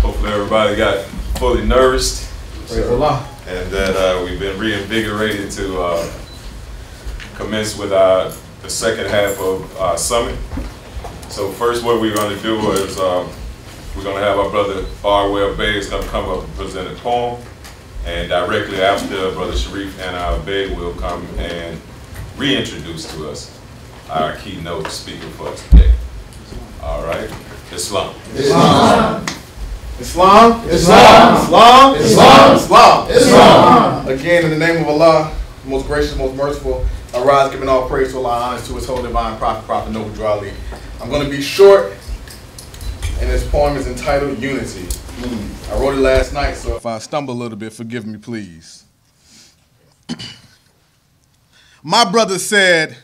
Hopefully everybody got fully nourished. Praise Allah. And that we've been reinvigorated to commence with the second half of our summit. So first what we're going to do is we're going to have our brother Farwell Bey is going to come up and present a poem. And directly after, Brother Sharif and our Bey will come and reintroduce to us our keynote speaker for today. All right. Islam. Islam. Islam. Islam. Islam. Islam. Islam. Islam. Again, in the name of Allah, most gracious, most merciful, I rise giving all praise to Allah, honors to His holy divine prophet, Noble Drali. I'm going to be short, and this poem is entitled Unity. I wrote it last night, so if I stumble a little bit, forgive me, please. My brother said,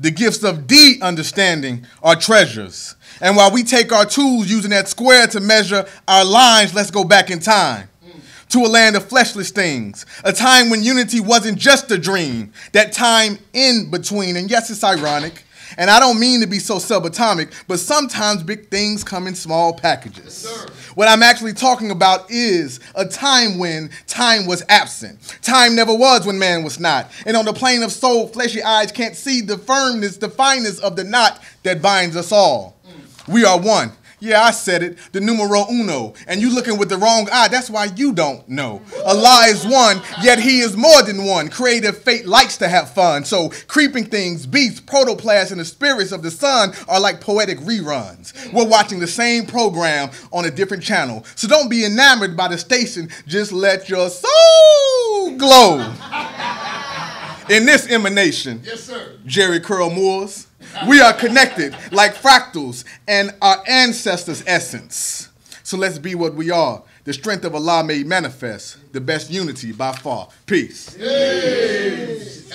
the gifts of the understanding are treasures. And while we take our tools using that square to measure our lines, let's go back in time to a land of fleshless things, a time when unity wasn't just a dream, that time in between. And yes, it's ironic, and I don't mean to be so subatomic, but sometimes big things come in small packages. Yes, what I'm actually talking about is a time when time was absent. Time never was when man was not. And on the plane of soul, fleshy eyes can't see the firmness, the fineness of the knot that binds us all. We are one. Yeah, I said it, the numero uno. And you looking with the wrong eye, that's why you don't know. Allah is one, yet He is more than one. Creative fate likes to have fun. So creeping things, beasts, protoplasts, and the spirits of the sun are like poetic reruns. We're watching the same program on a different channel. So don't be enamored by the station, just let your soul glow. In this emanation, yes, sir, Jerry Curl Moores, we are connected like fractals and our ancestors' essence. So let's be what we are. The strength of Allah made manifest. The best unity by far. Peace. Peace.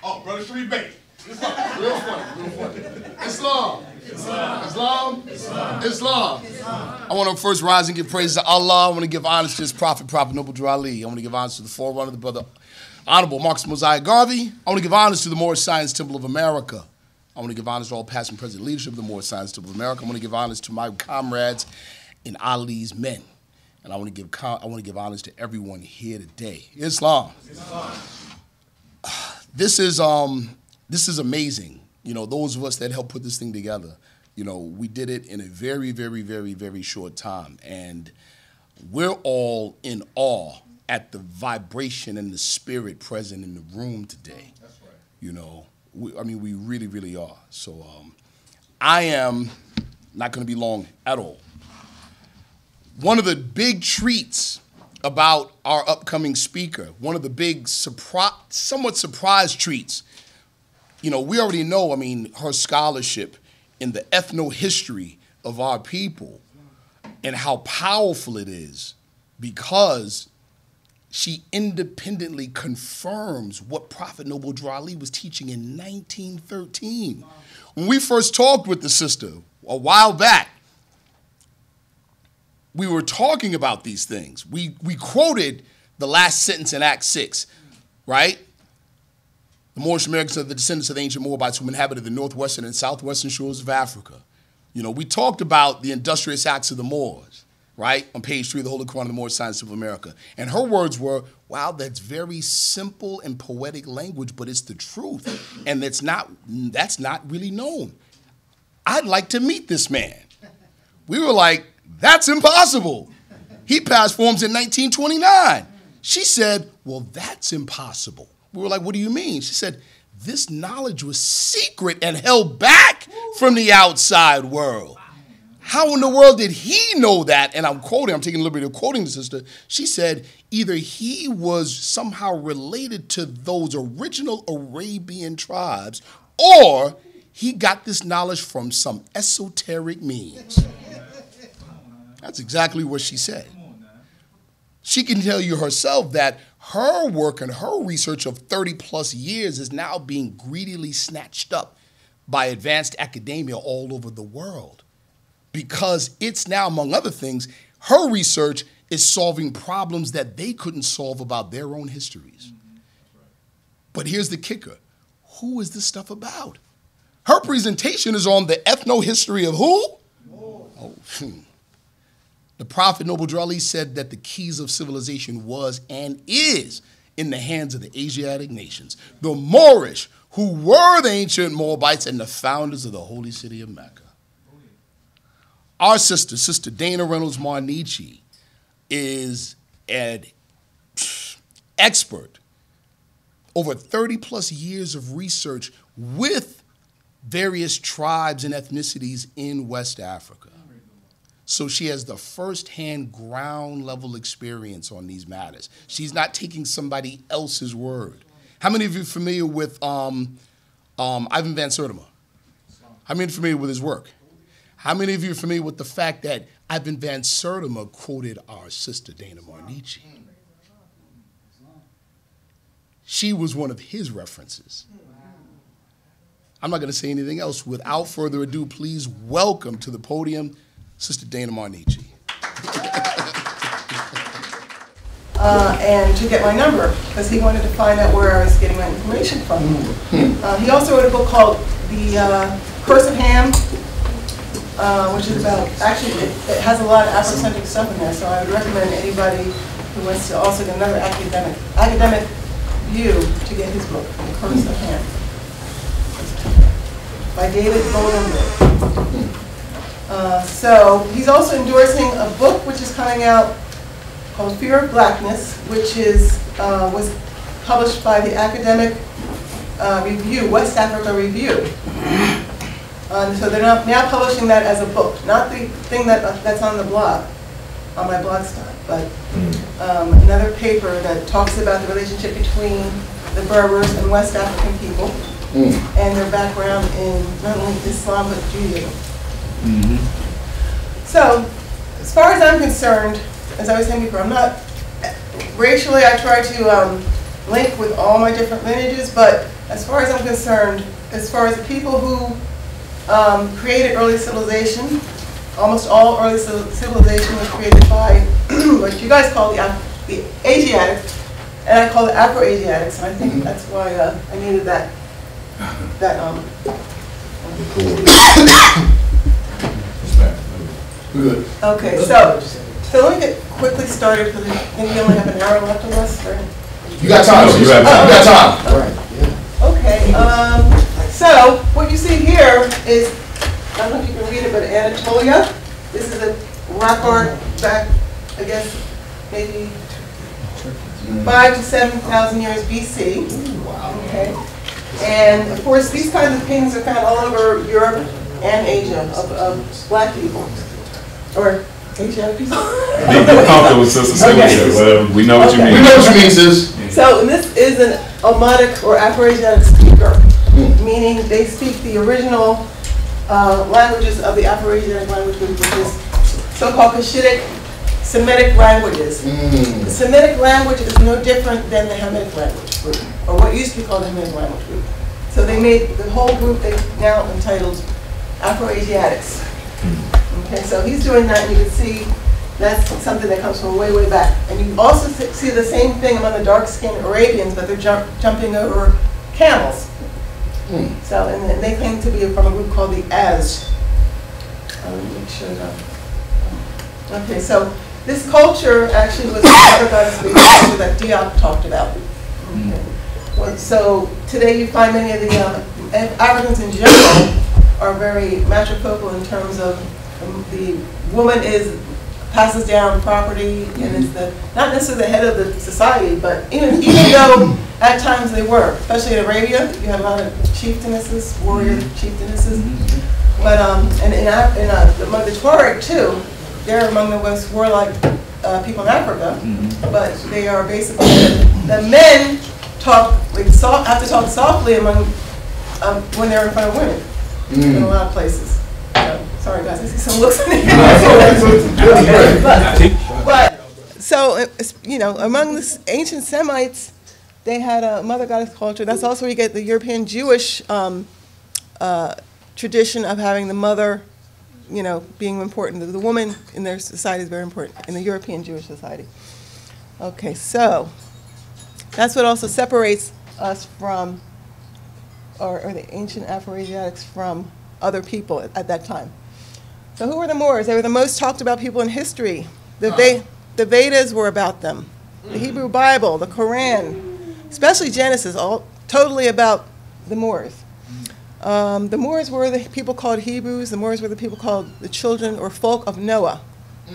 Oh, Brother Sharif Bey. Real funny, real funny. Islam. Islam. Islam. Islam. Islam. Islam. I want to first rise and give praise to Allah. I want to give honors to His prophet, Noble Drali. I want to give honors to the forerunner, the brother Honorable Marcus Mosiah Garvey. I want to give honors to the Moorish Science Temple of America. I want to give honors to all past and present leadership of the Moorish Science Temple of America. I want to give honors to my comrades in Ali's men. And I want to give honors to everyone here today. Islam. Islam. This is amazing. You know, those of us that helped put this thing together, you know, we did it in a very, very, very, very short time. And we're all in awe at the vibration and the spirit present in the room today. That's right. You know, we really, really are. So I am not going to be long at all. One of the big treats about our upcoming speaker, one of the big somewhat surprise treats, you know, we already know, I mean, her scholarship in the ethnohistory of our people and how powerful it is because she independently confirms what Prophet Noble Drali was teaching in 1913. Wow. When we first talked with the sister a while back, we were talking about these things. We quoted the last sentence in Act 6, right? The Moorish Americans are the descendants of the ancient Moabites who inhabited the northwestern and southwestern shores of Africa. You know, we talked about the industrious acts of the Moors, right? On page 3 of the Holy Quran of the Moorish Science of America. And her words were, wow, that's very simple and poetic language, but it's the truth. And that's not really known. I'd like to meet this man. We were like, that's impossible. He passed forms in 1929. She said, well, that's impossible. We were like, what do you mean? She said, this knowledge was secret and held back from the outside world. How in the world did he know that? And I'm taking the liberty of quoting the sister. She said, either he was somehow related to those original Arabian tribes, or he got this knowledge from some esoteric means. That's exactly what she said. She can tell you herself that her work and her research of 30+ years is now being greedily snatched up by advanced academia all over the world. Because it's now, among other things, her research is solving problems that they couldn't solve about their own histories. But here's the kicker. who is this stuff about? Her presentation is on the ethnohistory of who? Oh, The prophet Noble Drew Ali said that the keys of civilization was and is in the hands of the Asiatic nations, the Moorish, who were the ancient Moabites and the founders of the holy city of Mecca. Our sister, Sister Dana Reynolds Marniche, is an expert, over 30 plus years of research with various tribes and ethnicities in West Africa. So she has the first-hand ground level experience on these matters. She's not taking somebody else's word. How many of you are familiar with Ivan Van Sertima? How many are familiar with his work? How many of you are familiar with the fact that Ivan Van Sertima quoted our sister Dana Marniche? She was one of his references. I'm not going to say anything else. Without further ado, please welcome to the podium Sister Dana Marniche. And to get my number, because he wanted to find out where I was getting my information from. He also wrote a book called The Curse of Ham, which is about, actually, it has a lot of Afrocentric stuff in there, so I would recommend anybody who wants to also get another academic view to get his book, The Curse of Ham, by David Goldenberg. So he's also endorsing a book which is coming out called Fear of Blackness, which is was published by the Academic Review, West Africa Review. So they're now publishing that as a book, not the thing that's on the blog, on my blog stuff, but another paper that talks about the relationship between the Berbers and West African people and their background in not only Islam but Judaism. So, as far as I'm concerned, as I was saying before, I'm not racially. I try to link with all my different lineages, but as far as I'm concerned, as far as the people who created early civilization, almost all early civilization was created by what you guys call the Asiatics, and I call it Afro-Asiatics, and I think that's why I needed that. Good. Okay, so let me get quickly started because I think we only have an hour left of us. Right? You got time. You got time. All right. Okay. So what you see here is, I don't know if you can read it, but Anatolia. This is a rock art back, I guess, maybe 5,000 to 7,000 years BC. Okay. And of course, these kinds of paintings are found all over Europe and Asia of black people. Or Asiatic people. Be comfortable with Sister Sylvia. Well, we know what you mean. We know what you mean, sis. So this is an Omotic or Afro-Asiatic speaker, meaning they speak the original languages of the Afro-Asiatic language group, which is so-called Cushitic Semitic languages. The Semitic language is no different than the Hamitic language group, or what used to be called the Hamitic language group. So they made the whole group they now entitled Afro-Asiatics. Okay, so he's doing that, and you can see that's something that comes from way, way back. And you also see the same thing among the dark-skinned Arabians, but they're jumping over camels. So, and they claim to be from a group called the Az. Let me make sure that. Okay, so this culture actually was the culture that Diop talked about. Okay. Well, so today you find many of the Africans in general are very matrifocal in terms of the woman passes down property and is not necessarily the head of the society, but even though at times they were, especially in Arabia, you have a lot of chieftainesses, warrior chieftainesses. But among the Tuareg too, they're among the most warlike people in Africa. But they are basically the men have to talk softly among when they're in front of women in a lot of places. Sorry guys, I see some looks in the but so among the ancient Semites, they had a mother goddess culture. That's also where you get the European Jewish tradition of having the mother, being important. The woman in their society is very important in the European Jewish society. Okay, so that's what also separates us from or the ancient Afro-Asiatics from other people at that time. So who were the Moors? They were the most talked about people in history. The Vedas were about them. The Hebrew Bible, the Quran, especially Genesis, all totally about the Moors. The Moors were the people called Hebrews. The Moors were the people called the children or folk of Noah.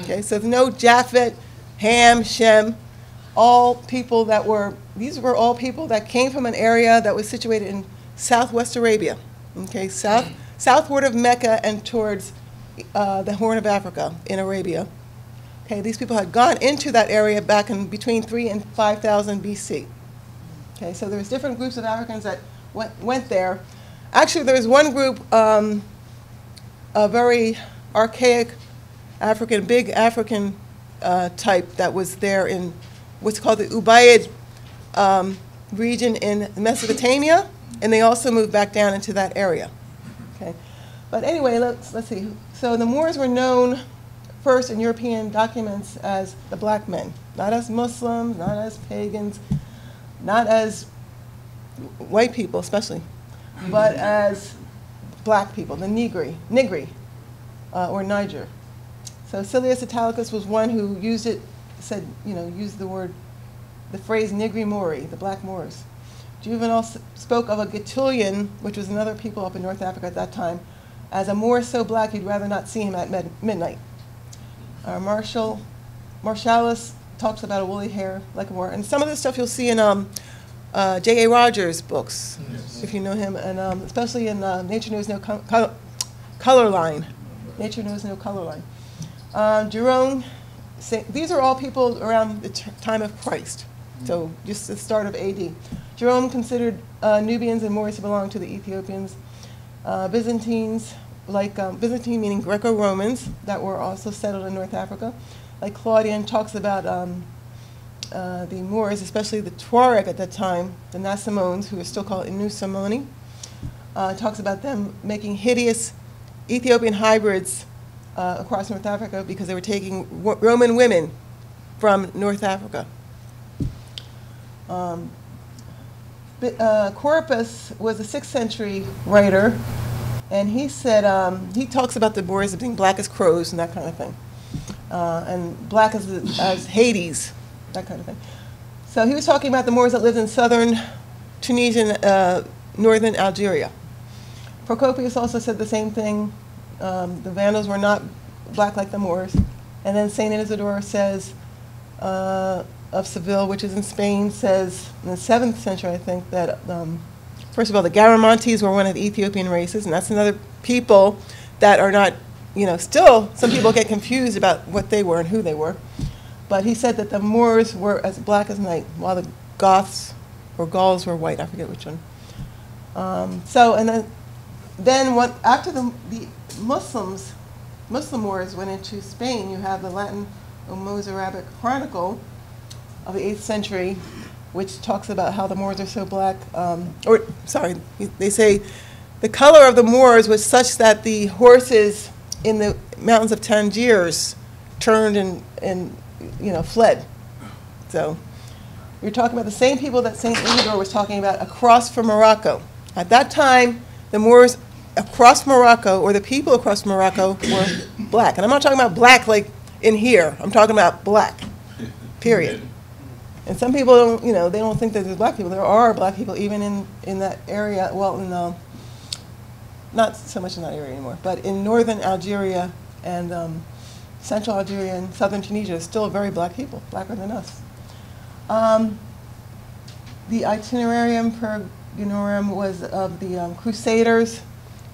Okay, so no Japhet, Ham, Shem, all people that were, these were all people that came from an area that was situated in southwest Arabia. Okay, southward of Mecca and towards the Horn of Africa in Arabia. Okay, these people had gone into that area back in between 3,000 and 5,000 BC. Okay, so there was different groups of Africans that went there. Actually, there was one group, a very archaic African, big African type that was there in what's called the Ubaid region in Mesopotamia, and they also moved back down into that area. Okay, but anyway, let's see. So the Moors were known first in European documents as the black men, not as Muslims, not as pagans, not as white people especially, but as black people, the Negri, or Niger. So Silius Italicus was one who used it, said, used the phrase Negri Mori, the black Moors. Juvenal spoke of a Getulian, which was another people up in North Africa at that time, as a Moor so black you'd rather not see him at midnight. Martialis talks about a woolly hair like a Moor. And some of this stuff you'll see in J.A. Rogers' books, yes, if you know him, and especially in Nature Knows No Color Line. Nature Knows No Color Line. Jerome, these are all people around the time of Christ, so just the start of AD. Jerome considered Nubians and Moors to belong to the Ethiopians. Byzantines, Byzantine meaning Greco-Romans, that were also settled in North Africa. Like Claudian talks about the Moors, especially the Tuareg at that time, the Nasamones, who are still called Inu Samoni, talks about them making hideous Ethiopian hybrids across North Africa because they were taking Roman women from North Africa. Corpus was a 6th century writer, and he said, he talks about the Moors as being black as crows and that kind of thing, and black as Hades, that kind of thing. So he was talking about the Moors that lived in southern Tunisia and northern Algeria. Procopius also said the same thing. The Vandals were not black like the Moors. And then St. Isidore says, of Seville, which is in Spain, says in the 7th century, I think, that first of all, the Garamantes were one of the Ethiopian races, and that's another people that are not, still some people get confused about what they were and who they were. But he said that the Moors were as black as night, while the Goths or Gauls were white. I forget which one. And then after the Muslim Moors went into Spain, you have the Latin or Mozarabic Chronicle of the 8th century, which talks about how the Moors are so black. They say the color of the Moors was such that the horses in the mountains of Tangiers turned and fled. So you're talking about the same people that St. Isidore was talking about across from Morocco. At that time, the Moors across Morocco, or the people across Morocco, were black. And I'm not talking about black like in here. I'm talking about black, period. And some people don't, they don't think that there's black people. There are black people even in that area. Well, not so much in that area anymore, but in northern Algeria and central Algeria and southern Tunisia, still very black people, blacker than us. The itinerarium Pergunorum was of the Crusaders.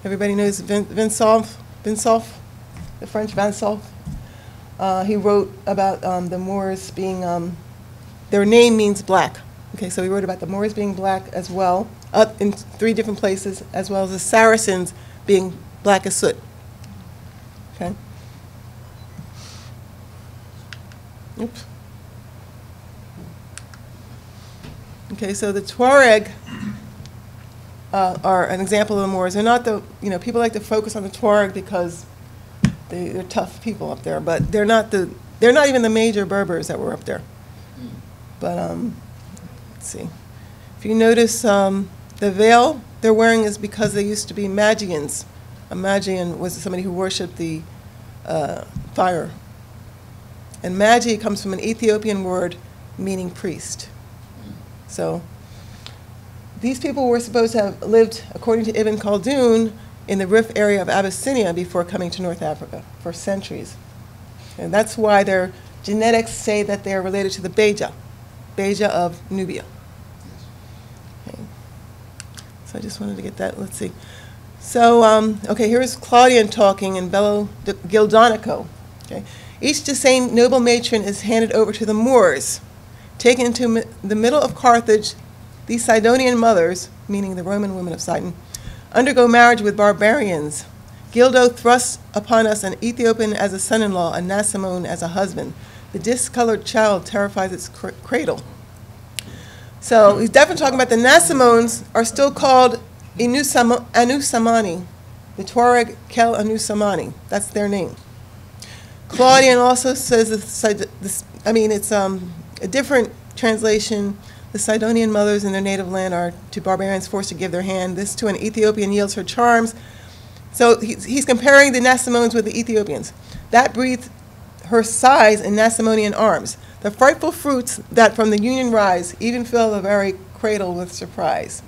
Everybody knows Vinsauf, the French Vinsauf. He wrote about the Moors being, their name means black. Okay, so he wrote about the Moors being black as well, up in 3 different places, as well as the Saracens being black as soot. Okay. Oops. Okay, so the Tuareg are an example of the Moors. They're not the, people like to focus on the Tuareg because they're tough people up there, but they're not even the major Berbers that were up there. But let's see. If you notice the veil they're wearing is because they used to be Magians. A Magian was somebody who worshipped the fire. And Magi comes from an Ethiopian word meaning priest. So these people were supposed to have lived, according to Ibn Khaldun, in the Rif area of Abyssinia before coming to North Africa for centuries. And that's why their genetics say that they are related to the Beja of Nubia. Okay. So I just wanted to get that, let's see. So, okay, here's Claudian talking in Bello Gildonico. Okay. Each deceased noble matron is handed over to the Moors. Taken into the middle of Carthage, these Sidonian mothers, meaning the Roman women of Sidon, undergo marriage with barbarians. Gildo thrusts upon us an Ethiopian as a son-in-law, a Nasamone as a husband. The discolored child terrifies its cradle. So he's definitely talking about the Nasamones are still called Anusamani, the Tuareg Kel Anusamani. That's their name. Claudian also says, it's a different translation. The Sidonian mothers in their native land are to barbarians forced to give their hand. This to an Ethiopian yields her charms. So he's comparing the Nasamones with the Ethiopians. That breathed her sighs in Nasamonian arms. The frightful fruits that from the union rise even fill the very cradle with surprise.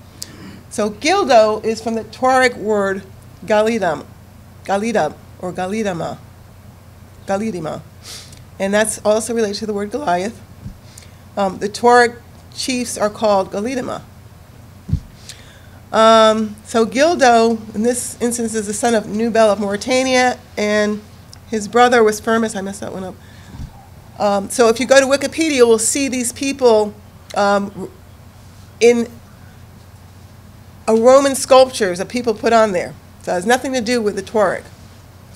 So Gildo is from the Tuareg word Galidam or Galidama. And that's also related to the word Goliath. The Tuareg chiefs are called Galidama. So Gildo, in this instance, is the son of Nubel of Mauritania, and his brother was Firmus. I messed that one up. So if you go to Wikipedia, we'll see these people in Roman sculptures that people put on there. So it has nothing to do with the Tuareg.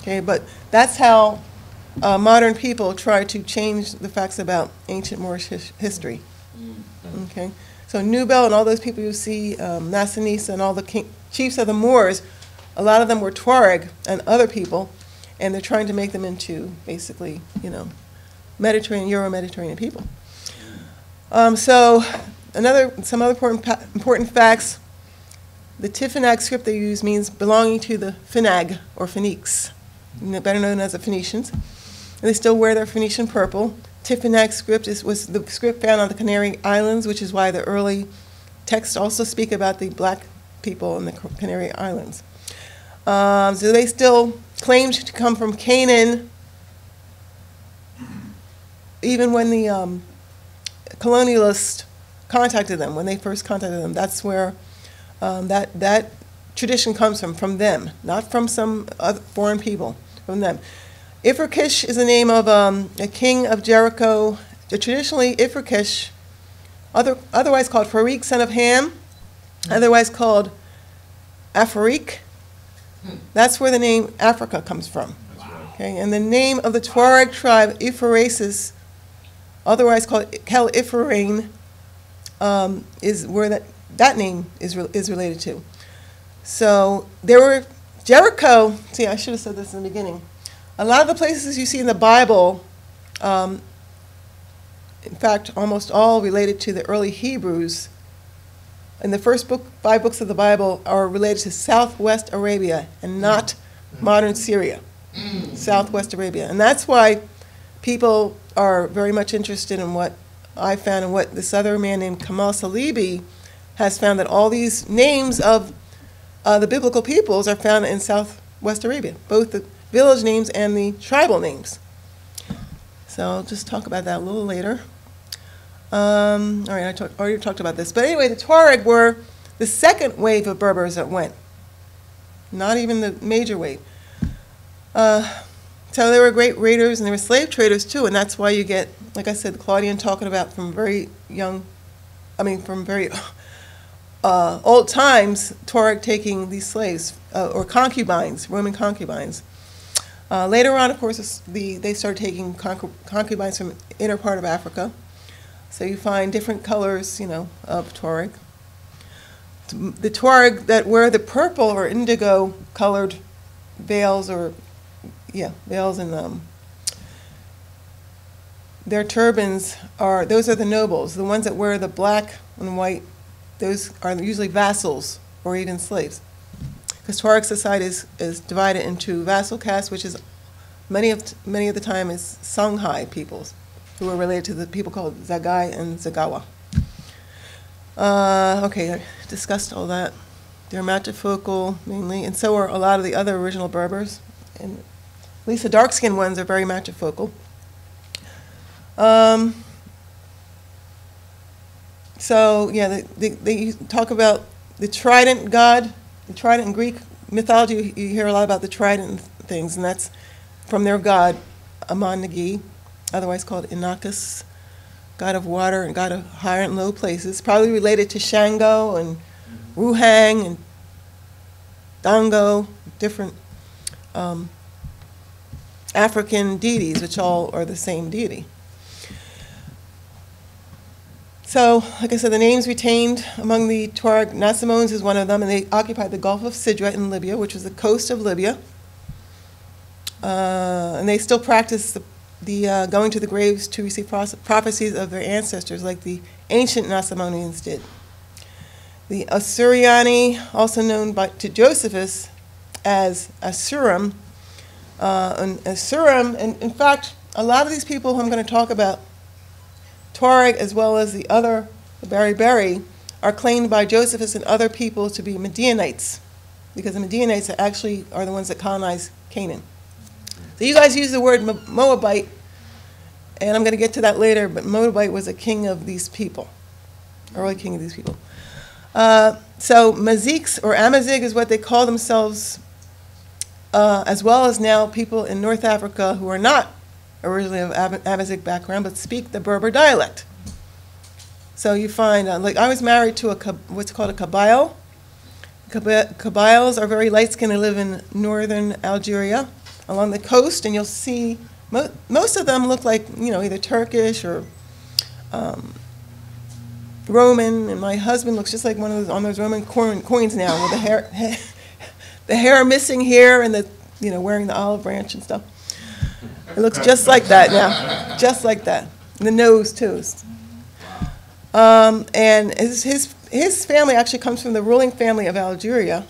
Okay, but that's how modern people try to change the facts about ancient Moorish history. Okay, so Nubel and all those people you see, Nassanisa and all the chiefs of the Moors, a lot of them were Tuareg and other people, and they're trying to make them into basically, Mediterranean, Euro-Mediterranean people. So some other important facts. The Tifinagh script they use means belonging to the Finag or Phoenix, better known as the Phoenicians. And they still wear their Phoenician purple. Tifinagh script was the script found on the Canary Islands, which is why the early texts also speak about the black people in the Canary Islands. So they still claimed to come from Canaan, even when the colonialists contacted them, when they first contacted them. That's where that tradition comes from them, not from some other foreign people, from them. Ifrakish is the name of a king of Jericho. Traditionally, Ifrakish, otherwise called Farik, son of Ham, otherwise called Afarik. That's where the name Africa comes from. Okay, and the name of the Tuareg tribe, Iforas, otherwise called Kel Ifrouan, is where that name is related to. So there were Jericho. See, I should have said this in the beginning. A lot of the places you see in the Bible, in fact, almost all related to the early Hebrews, in the first 5 books of the Bible are related to Southwest Arabia and not modern Syria. Southwest Arabia. And that's why people are very much interested in what I found and what this other man named Kamal Halybe has found, that all these names of the biblical peoples are found in Southwest Arabia, both the village names and the tribal names. So I'll just talk about that a little later. All right, I already talked about this. But anyway, the Tuareg were the second wave of Berbers that went, not even the major wave. So they were great raiders, and they were slave traders too, and that's why you get, like I said, Claudian talking about from very old times, Tuareg taking these slaves, or concubines, Roman concubines. Later on, of course, they started taking concubines from the inner part of Africa. So you find different colors, of Tuareg. The Tuareg that wear the purple or indigo colored veils, veils, and their turbans those are the nobles. The ones that wear the black and white, those are usually vassals or even slaves. Because Tuareg society is divided into vassal castes, which is many of the time is Songhai peoples, who are related to the people called Zagai and Zagawa. Okay, I discussed all that. They're matrifocal mainly, and so are a lot of the other original Berbers. And at least the dark-skinned ones are very matrifocal. So yeah, they talk about the trident god, the trident in Greek mythology. You hear a lot about the trident things, and that's from their god Amon-Nagi, otherwise called Inachus, god of water and god of high and low places, probably related to Shango and Wuhang and Dango, different African deities, which all are the same deity. So, like I said, the names retained among the Tuareg Nasamones is one of them, and they occupied the Gulf of Sidra in Libya, which was the coast of Libya. And they still practice the going to the graves to receive prophecies of their ancestors, like the ancient Nasamonians did. The Assyriani, also known to Josephus as Asurim, and in fact, a lot of these people who I'm going to talk about, Tuareg as well as the other, the Beriberi, are claimed by Josephus and other people to be Midianites, because the Midianites are the ones that colonized Canaan. So you guys use the word Moabite, and I'm going to get to that later, but Moabite was a king of these people, early king of these people. So Maziks or Amazigh is what they call themselves, as well as now people in North Africa who are not originally of Amazigh background, but speak the Berber dialect. So you find, like I was married to what's called a Kabyle. Kabyles are very light-skinned. They live in northern Algeria along the coast, and you'll see most of them look like, either Turkish or Roman, and my husband looks just like one of those on those Roman coins now, with the hair missing here and wearing the olive branch and stuff. It looks just like that now, just like that. And the nose too. And his family actually comes from the ruling family of Algeria.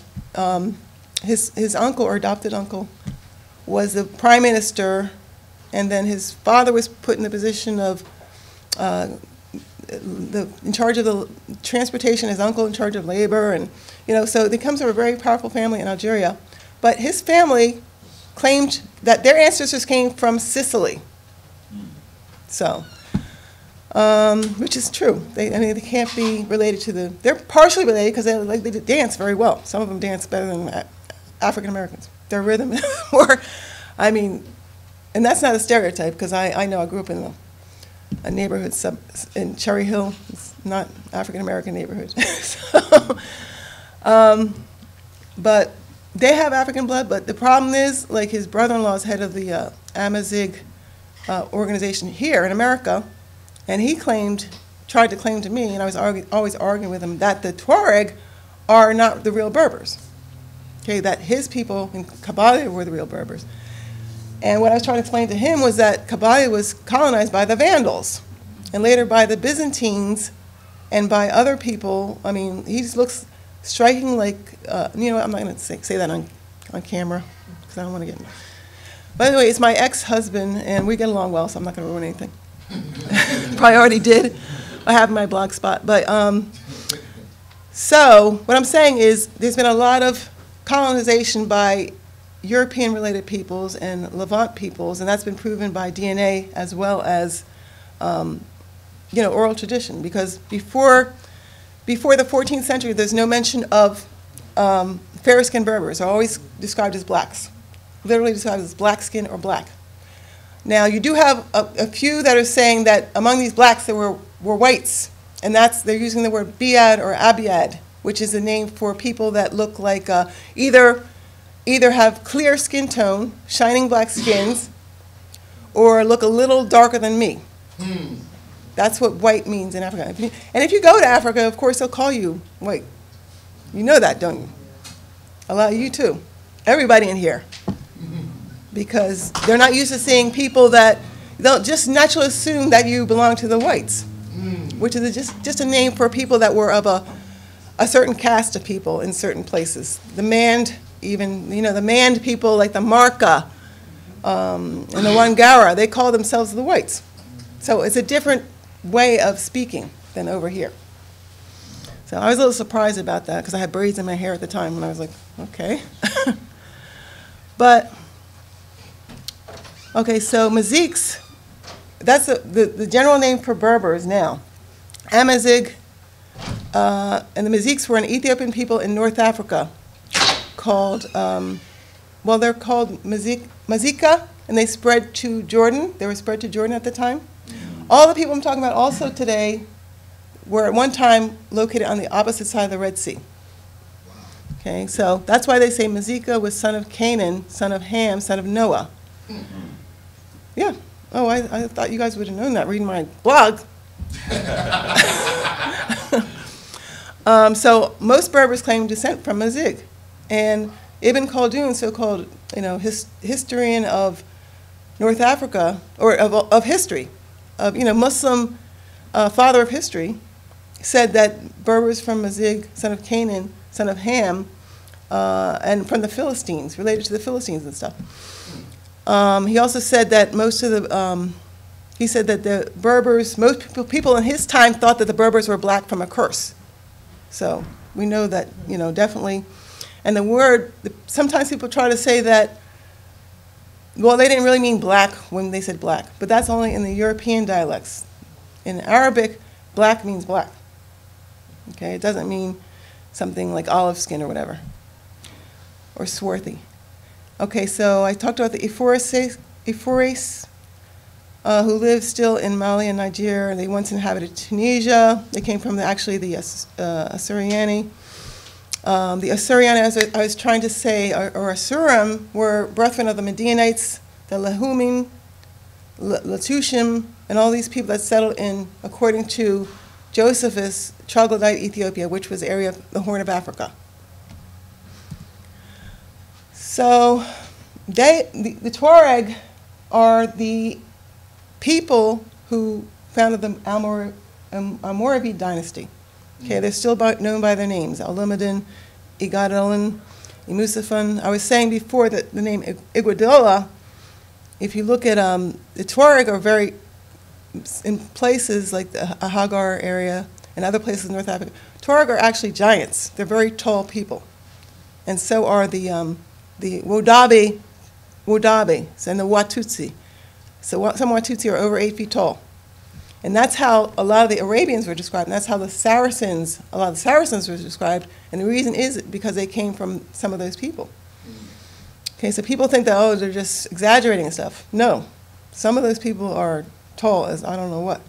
His uncle or adopted uncle was the prime minister, and then his father was put in the position of in charge of the transportation. His uncle in charge of labor, and so they comes from a very powerful family in Algeria. But his family claimed that their ancestors came from Sicily. So, which is true. They can't be related to they're partially related because they dance very well. Some of them dance better than African Americans. Their rhythm is more, and that's not a stereotype, because I know I grew up in a neighborhood in Cherry Hill. It's not African American neighborhood. So, but they have African blood, but the problem is, like, his brother-in-law is head of the Amazigh organization here in America, and he tried to claim to me, and I was always arguing with him, that the Tuareg are not the real Berbers. Okay, that his people in Kabylia were the real Berbers. And what I was trying to explain to him was that Kabylia was colonized by the Vandals, and later by the Byzantines, and by other people. He just looks striking like, I'm not going to say that on camera, because I don't want to get. By the way, it's my ex-husband, and we get along well, so I'm not going to ruin anything. Probably already did. I have my blog spot. But so what I'm saying is there's been a lot of colonization by European-related peoples and Levant peoples, and that's been proven by DNA as well as, oral tradition. Because before the 14th century, there's no mention of fair-skinned Berbers. They're always described as blacks, literally described as black skin or black. Now, you do have a few that are saying that among these blacks there were whites, and they're using the word Biad or Abiad, which is a name for people that look like either have clear skin tone, shining black skins, or look a little darker than me. That's what white means in Africa. And if you go to Africa, of course, they'll call you white. You know that, don't you? A lot of you too. Everybody in here. Because they're not used to seeing people that they'll just naturally assume that you belong to the whites, which is just a name for people that were of a a certain caste of people in certain places. The Mand, even, the Mand people like the Marca and the Wangara, they call themselves the whites. So it's a different way of speaking than over here. So I was a little surprised about that because I had braids in my hair at the time and I was like, okay. But, okay, so Maziks, that's the general name for Berbers now. Amazigh, and the Maziks were an Ethiopian people in North Africa called, they're called Mazika, and they spread to Jordan. They were spread to Jordan at the time. All the people I'm talking about also today were at one time located on the opposite side of the Red Sea. Okay, so that's why they say Mazika was son of Canaan, son of Ham, son of Noah. Yeah. Oh, I thought you guys would have known that reading my blog. So most Berbers claim descent from Mazig. And Ibn Khaldun, so-called historian of North Africa, or of history, of Muslim father of history, said that Berbers from Mazig, son of Canaan, son of Ham, and from the Philistines, related to the Philistines and stuff. He also said that he said that the Berbers, most people in his time thought that the Berbers were black from a curse. So we know that, definitely. And the word, sometimes people try to say that, well, they didn't really mean black when they said black, but that's only in the European dialects. In Arabic, black means black. Okay, it doesn't mean something like olive skin or whatever, or swarthy. Okay, so I talked about the Iforas, who live still in Mali and Nigeria. They once inhabited Tunisia. They came from actually the Assyriani. The Assyriani, as I was trying to say, or Asurim, were brethren of the Medianites, the Lahumim, Latushim, and all these people that settled in, according to Josephus, Chaldaean Ethiopia, which was the area of the Horn of Africa. So the Tuareg are the people who founded the Almoravid dynasty. Okay, they're still known by their names: Al-Lumadin, Igadolin, Imusafan. I was saying before that the name Iguadola, if you look at the Tuareg are very, in places like the Hagar area and other places in North Africa, Tuareg are actually giants. They're very tall people. And so are the Wodabe, and the Watutsi. So some Watutsi are over 8 feet tall. And that's how a lot of the Arabians were described, and that's how a lot of the Saracens were described, and the reason is because they came from some of those people. Okay, so people think that, oh, they're just exaggerating and stuff. No, some of those people are tall as I don't know what.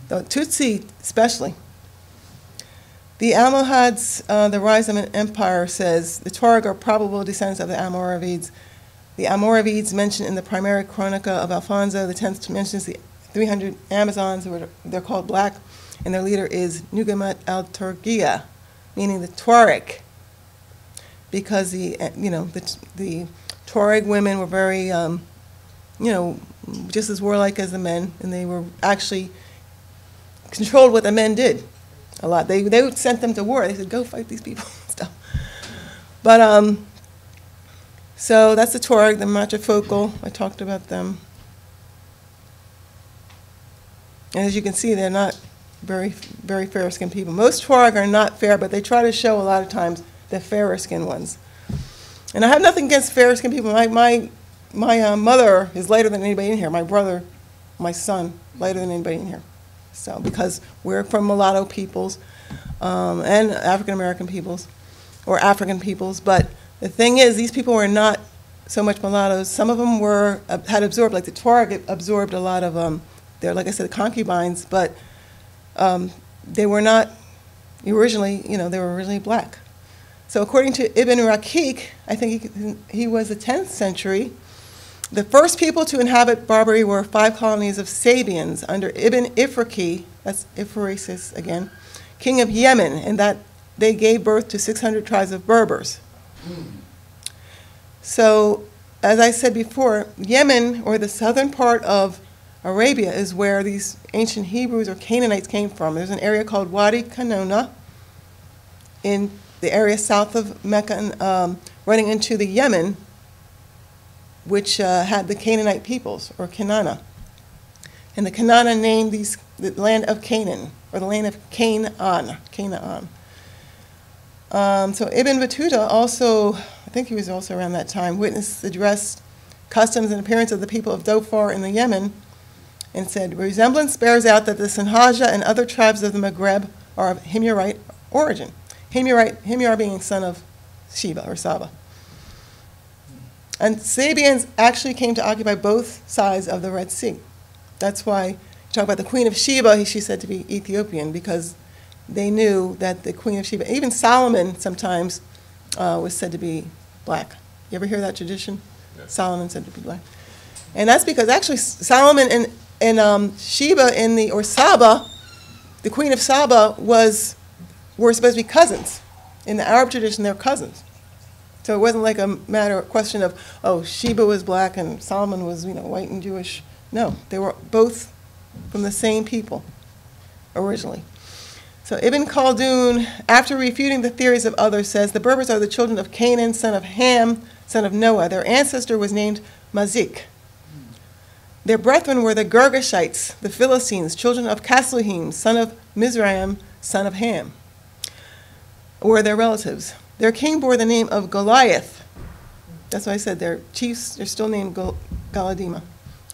The Tutsi especially. The Almohads, the Rise of an Empire, says the Tuareg are probable descendants of the Almoravids. The Almoravids mentioned in the primary Chronica of Alfonso X mentions the 300 Amazons, they're called black, and their leader is Nugamat al-Turgiya, meaning the Tuareg, because the Tuareg women were very, just as warlike as the men, and they were actually controlled what the men did a lot. They would send them to war. They said, go fight these people and stuff. But, so that's the Tuareg, the matrifocal. I talked about them. And as you can see, they're not very, very fair-skinned people. Most Tuareg are not fair, but they try to show a lot of times the fairer-skinned ones. And I have nothing against fair-skinned people. My mother is lighter than anybody in here. My brother, my son, lighter than anybody in here. So because we're from mulatto peoples and African-American peoples, or African peoples. But the thing is, these people were not so much mulattoes. Some of them had absorbed, like the Tuareg absorbed a lot of they're, like I said, concubines, but they were not originally, they were originally black. So according to Ibn Rakik, I think he was the 10th century, the first people to inhabit Barbary were 5 colonies of Sabians under Ibn Ifraki, that's Iforas again, king of Yemen, and that they gave birth to 600 tribes of Berbers. So, as I said before, Yemen, or the southern part of Arabia, is where these ancient Hebrews or Canaanites came from. There's an area called Wadi Kanona, in the area south of Mecca and running into the Yemen, which had the Canaanite peoples, or Canaan. And the Canaan named the land of Canaan, or the land of Canaan. So Ibn Battuta also, I think he was also around that time, witnessed the dress, customs, and appearance of the people of Dhofar in the Yemen, and said, resemblance bears out that the Sinhaja and other tribes of the Maghreb are of Himyarite origin. Himyar being son of Sheba, or Saba. And Sabians actually came to occupy both sides of the Red Sea. That's why you talk about the Queen of Sheba, she's said to be Ethiopian, because they knew that the Queen of Sheba, even Solomon sometimes was said to be black. You ever hear that tradition? Yeah. Solomon said to be black. And that's because actually Solomon and Sheba or Saba, the Queen of Saba, were supposed to be cousins. In the Arab tradition, they're cousins. So it wasn't like a question of, oh, Sheba was black and Solomon was, white and Jewish. No, they were both from the same people originally. So Ibn Khaldun, after refuting the theories of others, says the Berbers are the children of Canaan, son of Ham, son of Noah. Their ancestor was named Mazik. Their brethren were the Girgashites, the Philistines, children of Casluhim, son of Mizraim, son of Ham, were their relatives. Their king bore the name of Goliath. That's why I said their chiefs are still named Galadima,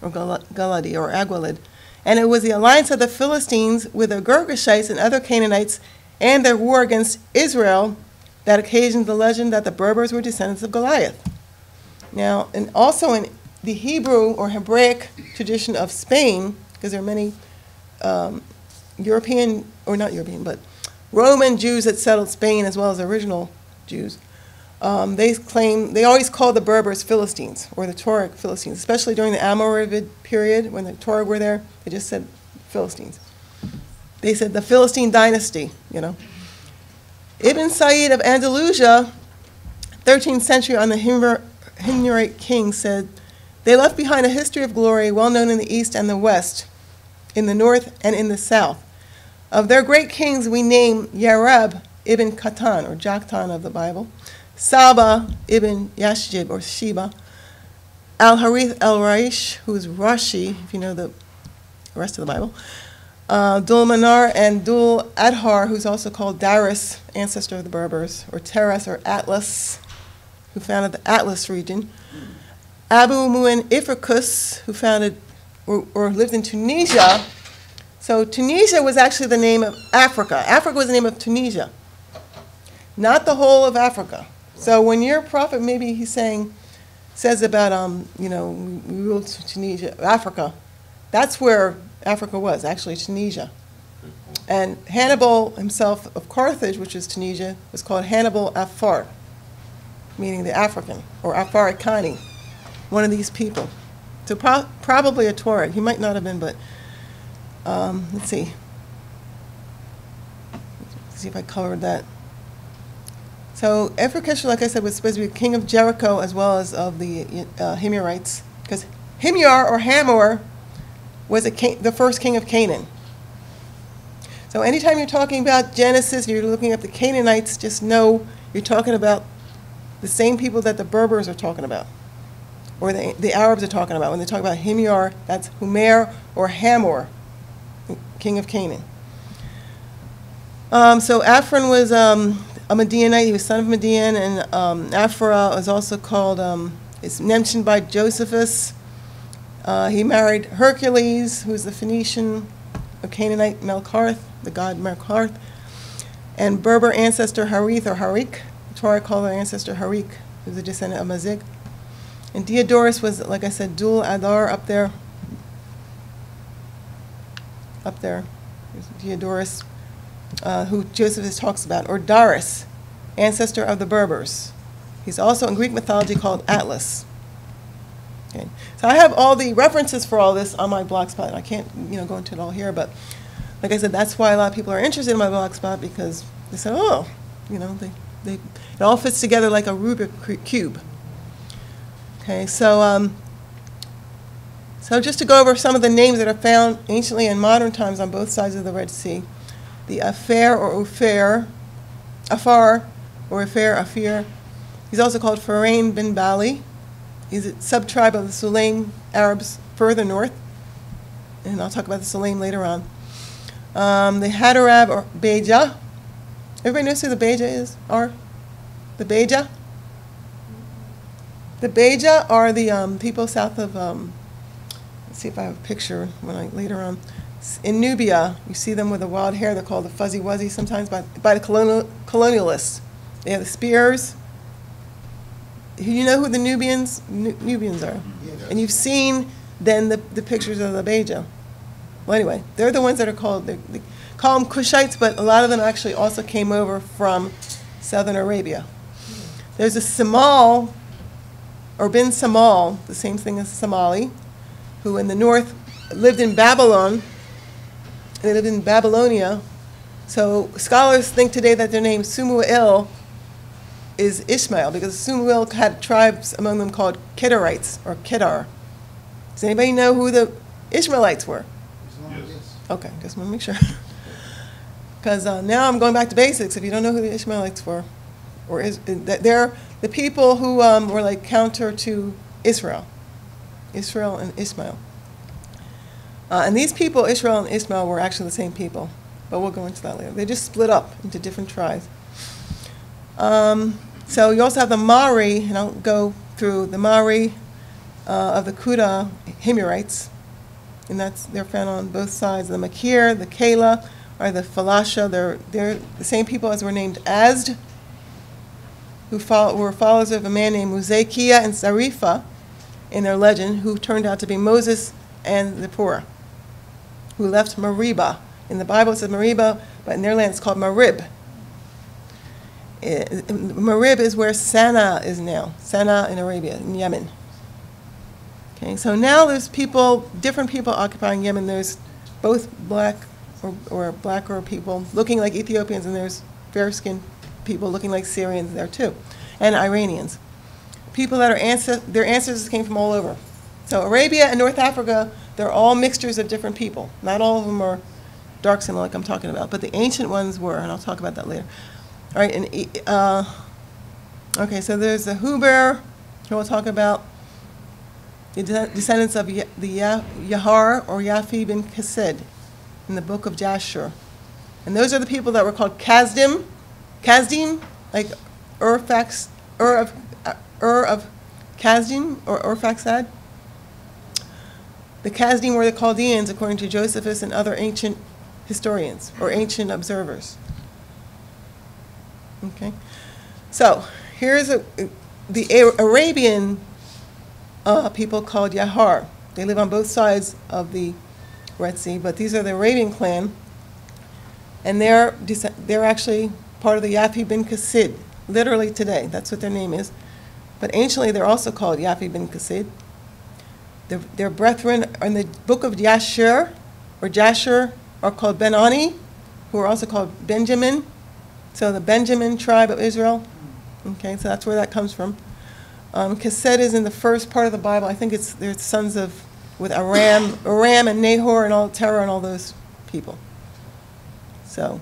or Galadi, or Agwalid. And it was the alliance of the Philistines with the Girgashites and other Canaanites and their war against Israel that occasioned the legend that the Berbers were descendants of Goliath. Now, and also in the Hebrew or Hebraic tradition of Spain, because there are many European, or not European, but Roman Jews that settled Spain as well as original Jews, they always called the Berbers Philistines, or the Tuareg Philistines, especially during the Almoravid period when the Tuareg were there. They just said Philistines. They said the Philistine dynasty, Ibn Said of Andalusia, 13th century, on the Himyarite king, said, they left behind a history of glory well known in the east and the west, in the north and in the south. Of their great kings we name Yareb ibn Qatan, or Joktan of the Bible, Saba ibn Yashjib, or Sheba, Al-Harith el-Raish, who is Rashi, if you know the rest of the Bible, Dul-Manar and Dul-Adhar, who's also called Darius, ancestor of the Berbers, or Teras, or Atlas, who founded the Atlas region, Abu Mu'in Ifricus, who founded or lived in Tunisia. So Tunisia was actually the name of Africa. Africa was the name of Tunisia, not the whole of Africa. So when your prophet, maybe he's says about, we ruled Tunisia, Africa, that's where Africa was, actually Tunisia. And Hannibal himself of Carthage, which is Tunisia, was called Hannibal Afar, meaning the African, or Afarikani, one of these people. So probably a Tuareg. He might not have been, but let's see. Let's see if I covered that. So Ifrouan, like I said, was supposed to be king of Jericho as well as of the Himyarites, because Himyar or Hamor was the first king of Canaan. So anytime you're talking about Genesis, you're looking at the Canaanites, just know you're talking about the same people that the Berbers are talking about, or the Arabs are talking about. When they talk about Himyar, that's Humer or Hamor, king of Canaan. So Ifrouan was a Midianite. He was son of Midian, and Iforas was also called, it's mentioned by Josephus. He married Hercules, who was the Phoenician of Canaanite Melkarth, the god Melkarth, and Berber ancestor Harith or Harik. The Torah called their ancestor Harik, who was a descendant of Mazik. And Diodorus was, like I said, Dul Adar up there. Up there. There's Diodorus, who Josephus talks about, or Darius, ancestor of the Berbers. He's also in Greek mythology called Atlas. Okay. So I have all the references for all this on my blogspot. I can't, go into it all here, but like I said, that's why a lot of people are interested in my blogspot, because they said, oh, it all fits together like a Rubik cube. Okay, so just to go over some of the names that are found anciently and modern times on both sides of the Red Sea. The Afer or Ophir Afar, or Afir. He's also called Farain bin Bali. He's a sub-tribe of the Sulaim Arabs further north. And I'll talk about the Sulaim later on. The Hadarab, or Beja. Everybody knows who the Beja are? The Beja? The Beja are the people south of, let's see if I have a picture later on. In Nubia, you see them with the wild hair. They're called the Fuzzy Wuzzy sometimes by the colonialists. They have the spears. You know who the Nubians are? Yes. And you've seen then the pictures of the Beja. Well, anyway, they're the ones that are called, they call them Cushites, but a lot of them actually also came over from southern Arabia. There's a Samal, or bin Samal, the same thing as Somali, who in the north lived in Babylon. They lived in Babylonia. So scholars think today that their name Sumuel is Ishmael, because Sumuel had tribes among them called Kedarites, or Kedar. Does anybody know who the Ishmaelites were? Yes. Okay, just want to make sure. Because now I'm going back to basics. If you don't know who the Ishmaelites were, they're the people who were like counter to Israel and Ishmael. And these people, Israel and Ishmael, were actually the same people, but we'll go into that later. They just split up into different tribes. So you also have the Mari, and I'll go through the Mari of the Kuda Himyarites, and they're found on both sides. The Makir, the Kala, or the Falasha, they're the same people as were named Azd, who were followers of a man named Muzekiah and Sarifa in their legend, who turned out to be Moses and Zipporah, who left Meribah. In the Bible it says Meribah, but in their land it's called Marib. Marib is where Sana'a is now, Sana'a in Arabia, in Yemen. Okay, so now there's different people occupying Yemen. There's both black or blacker people looking like Ethiopians, and there's fair-skinned people looking like Syrians there too, and Iranians. People that their ancestors came from all over. So Arabia and North Africa, they're all mixtures of different people. Not all of them are dark skin like I'm talking about, but the ancient ones were, and I'll talk about that later. All right, okay, so there's the Huber, who we'll talk about, the descendants of the Yahar or Yafi bin Kased in the book of Jasher. And those are the people that were called Kazdim, like Ur of Kazdim, or Urfaxad. The Kazdim were the Chaldaeans, according to Josephus and other ancient historians, or ancient observers. Okay, so here's the Arabian people called Yahar. They live on both sides of the Red Sea, but these are the Arabian clan, and they're actually part of the Yafi bin Kasid, literally today. That's what their name is. But anciently, they're also called Yafi bin Kasid. Their brethren in the book of Jasher, or Jasher, are called Ben-Ani, who are also called Benjamin. So the Benjamin tribe of Israel. Okay, so that's where that comes from. Kased is in the first part of the Bible. I think they're sons with Aram and Nahor and all Terah and all those people. So,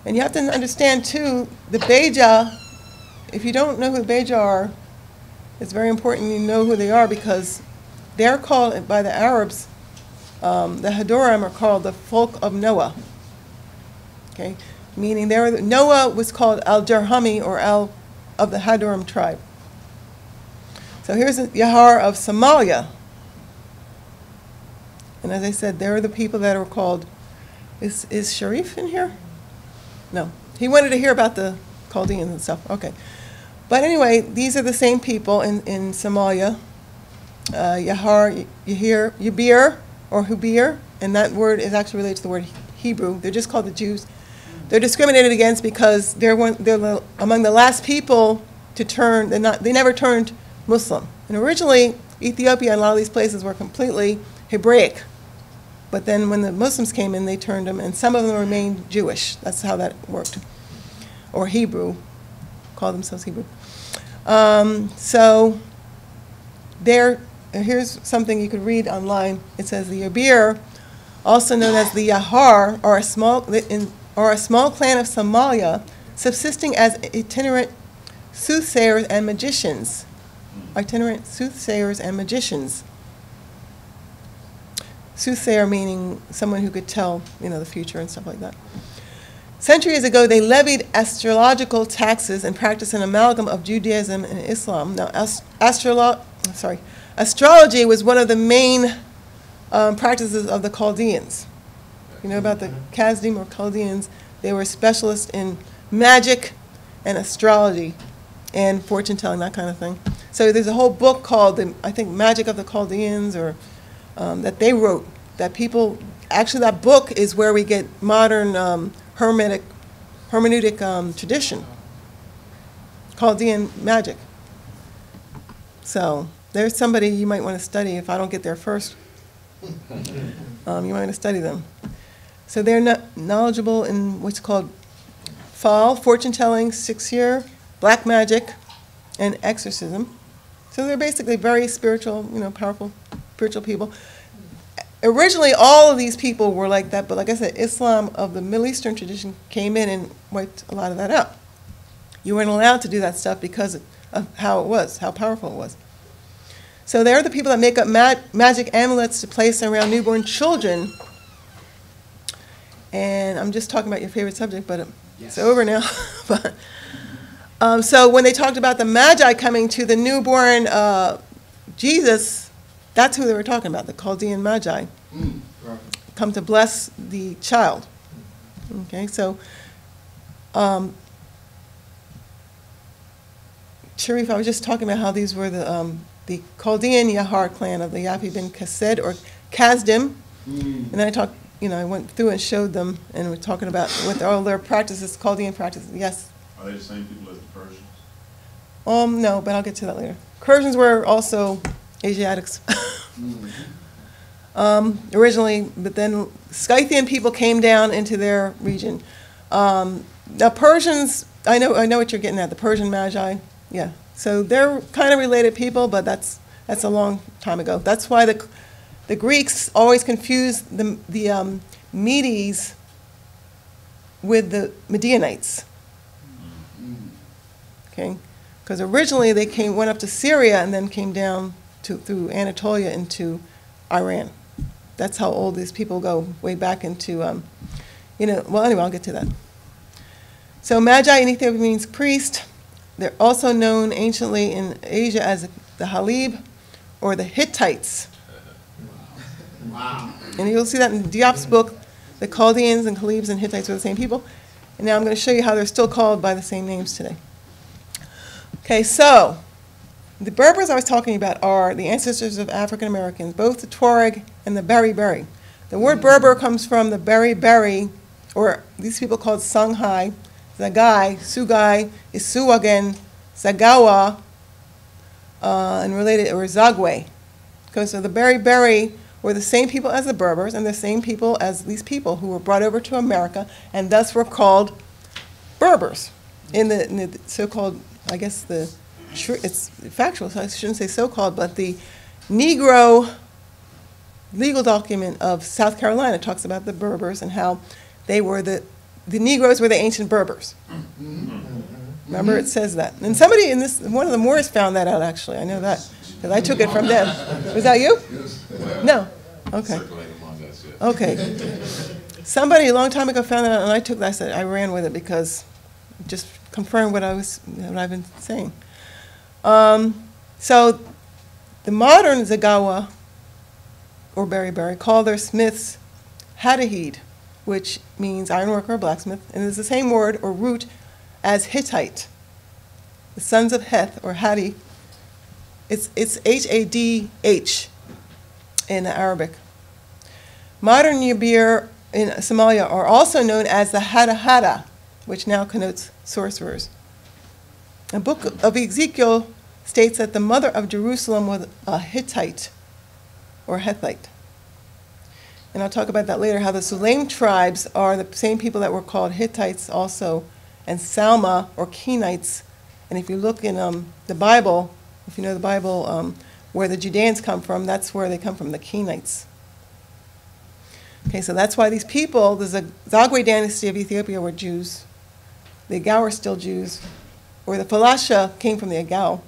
and you have to understand too, the Beja, if you don't know who the Beja are, it's very important you know who they are, because they're called by the Arabs, the Hadoram are called the folk of Noah. Okay, meaning Noah was called Al-Jarhami, or Al of the Hadoram tribe. So here's the Yahar of Somalia. And as I said, they're the people that are called, is Sharif in here? No, he wanted to hear about the Chaldeans and stuff, okay. But anyway, these are the same people in Somalia. Yahar, Yabir, or Hubir, and that word is actually related to the word Hebrew. They're just called the Jews. They're discriminated against because they're among the last people to turn, they never turned Muslim. And originally, Ethiopia and a lot of these places were completely Hebraic. But then when the Muslims came in, they turned them, and some of them remained Jewish. That's how that worked. Or Hebrew, call themselves Hebrew. So here's something you could read online. It says the Yabir, also known as the Yahar, are a small clan of Somalia subsisting as itinerant soothsayers and magicians. Itinerant soothsayers and magicians. Soothsayer meaning someone who could tell, the future and stuff like that. Centuries ago, they levied astrological taxes and practiced an amalgam of Judaism and Islam. Now, astrology was one of the main practices of the Chaldeans. You know about the Chazdim or Chaldeans? They were specialists in magic and astrology and fortune telling, that kind of thing. So there's a whole book called, I think, Magic of the Chaldeans, or that they wrote. That people, actually, that book is where we get modern hermeneutic tradition, Chaldean magic. So there's somebody you might want to study. If I don't get there first, you might want to study them. So they're knowledgeable in what's called fall, fortune telling, 6-year, black magic, and exorcism. So they're basically very spiritual, powerful spiritual people. Originally, all of these people were like that, but like I said, Islam of the Middle Eastern tradition came in and wiped a lot of that out. You weren't allowed to do that stuff because of how it was, how powerful it was. So they're the people that make up magic amulets to place around newborn children. And I'm just talking about your favorite subject, but it's over now. But, so when they talked about the Magi coming to the newborn Jesus, that's who they were talking about, the Chaldean Magi, come to bless the child. Okay, so Sharif, I was just talking about how these were the Chaldean Yahar clan of the Yafi bin Kased or Kazdim, and then I went through and showed them, and we're talking about what all their practices, Chaldean practices. Yes. Are they the same people as the Persians? No, but I'll get to that later. Persians were also Asiatics. Originally, but then Scythian people came down into their region. Now Persians, I know what you're getting at, the Persian Magi, yeah. So they're kind of related people, but that's a long time ago. That's why the Greeks always confused the Medes with the Midianites. Okay, because originally they went up to Syria and then came down through Anatolia into Iran. That's how old these people go, way back into, well, anyway, I'll get to that. So Magi in Ethiopia means priest. They're also known anciently in Asia as the Halybe or the Hittites. Wow. And you'll see that in Diop's book, the Chaldeans and Halybes and Hittites are the same people. And now I'm going to show you how they're still called by the same names today. Okay, so the Berbers I was talking about are the ancestors of African Americans, both the Tuareg and the Berber. The word Berber comes from the Beriberi, or these people called Songhai, Zagai, Sugai, Isuagen, Zagawa, and related, or Zagwe. Okay, so the Beriberi were the same people as the Berbers and the same people as these people who were brought over to America and thus were called Berbers in the so-called, I guess it's factual, so I shouldn't say so-called, but the Negro legal document of South Carolina talks about the Berbers and how they were the Negroes were the ancient Berbers. Remember, it says that. And somebody in one of the Moors found that out, actually. I know that, because I took it from them. Was that you? No? Okay. Okay. Somebody a long time ago found that out, and I took that. I said, I ran with it because it just confirmed what I've been saying. So the modern Zagawa, or Beriberi, call their smiths Halybe, which means ironworker or blacksmith, and it's the same word or root as Hittite. The sons of Heth, or Hadi, it's H-A-D-H in Arabic. Modern Yabir in Somalia are also known as the Hada, which now connotes sorcerers. The book of Ezekiel states that the mother of Jerusalem was a Hittite or Hethite. And I'll talk about that later, how the Sulaim tribes are the same people that were called Hittites also, and Salma or Kenites. And if you look in the Bible, if you know the Bible, where the Judeans come from, that's where they come from, the Kenites. Okay, so that's why these people, the Zagwe dynasty of Ethiopia, were Jews. The Agau are still Jews, or the Falasha came from the Agau.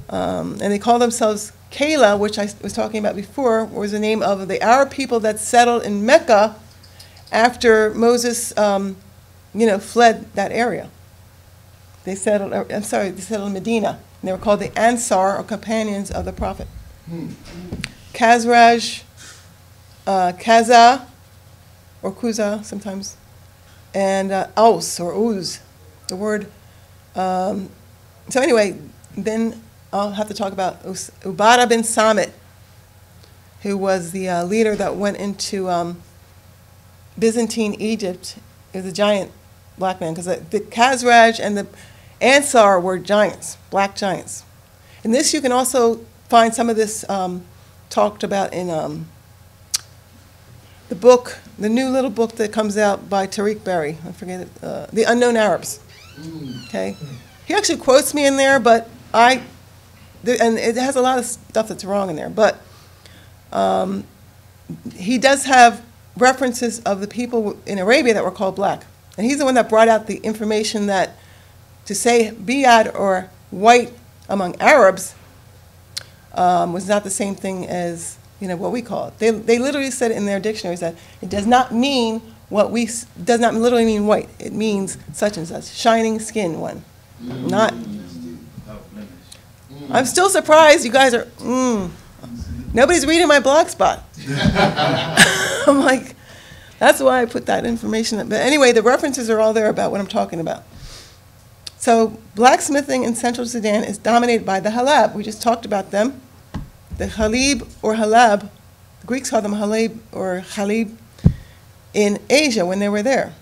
And they call themselves Kala, which I was talking about before, was the name of the Arab people that settled in Mecca after Moses, fled that area. They settled in Medina. And they were called the Ansar, or companions of the Prophet. Khazraj, Kaza, or Kuza sometimes, and Aus, or Uz, the word. So anyway, then I'll have to talk about Ubadah bin Samit, who was the leader that went into Byzantine Egypt. He was a giant black man, because the Khazraj and the Ansar were giants, black giants. And this, you can also find some of this talked about in the book, the new little book that comes out by Tariq Berry. I forget it, The Unknown Arabs. Okay, he actually quotes me in there, but and it has a lot of stuff that's wrong in there. But he does have references of the people in Arabia that were called black, and he's the one that brought out the information that to say Biyad, or white, among Arabs was not the same thing as what we call it. They literally said in their dictionaries that it does not mean does not literally mean white. It means such and such, shining skin one. Not. I'm still surprised you guys are. Nobody's reading my blog spot. I'm like, that's why I put that information in. But anyway, the references are all there about what I'm talking about. So blacksmithing in central Sudan is dominated by the Halybe. We just talked about them. The Halybe or Halybe, the Greeks called them Halybe or Halybe in Asia when they were there,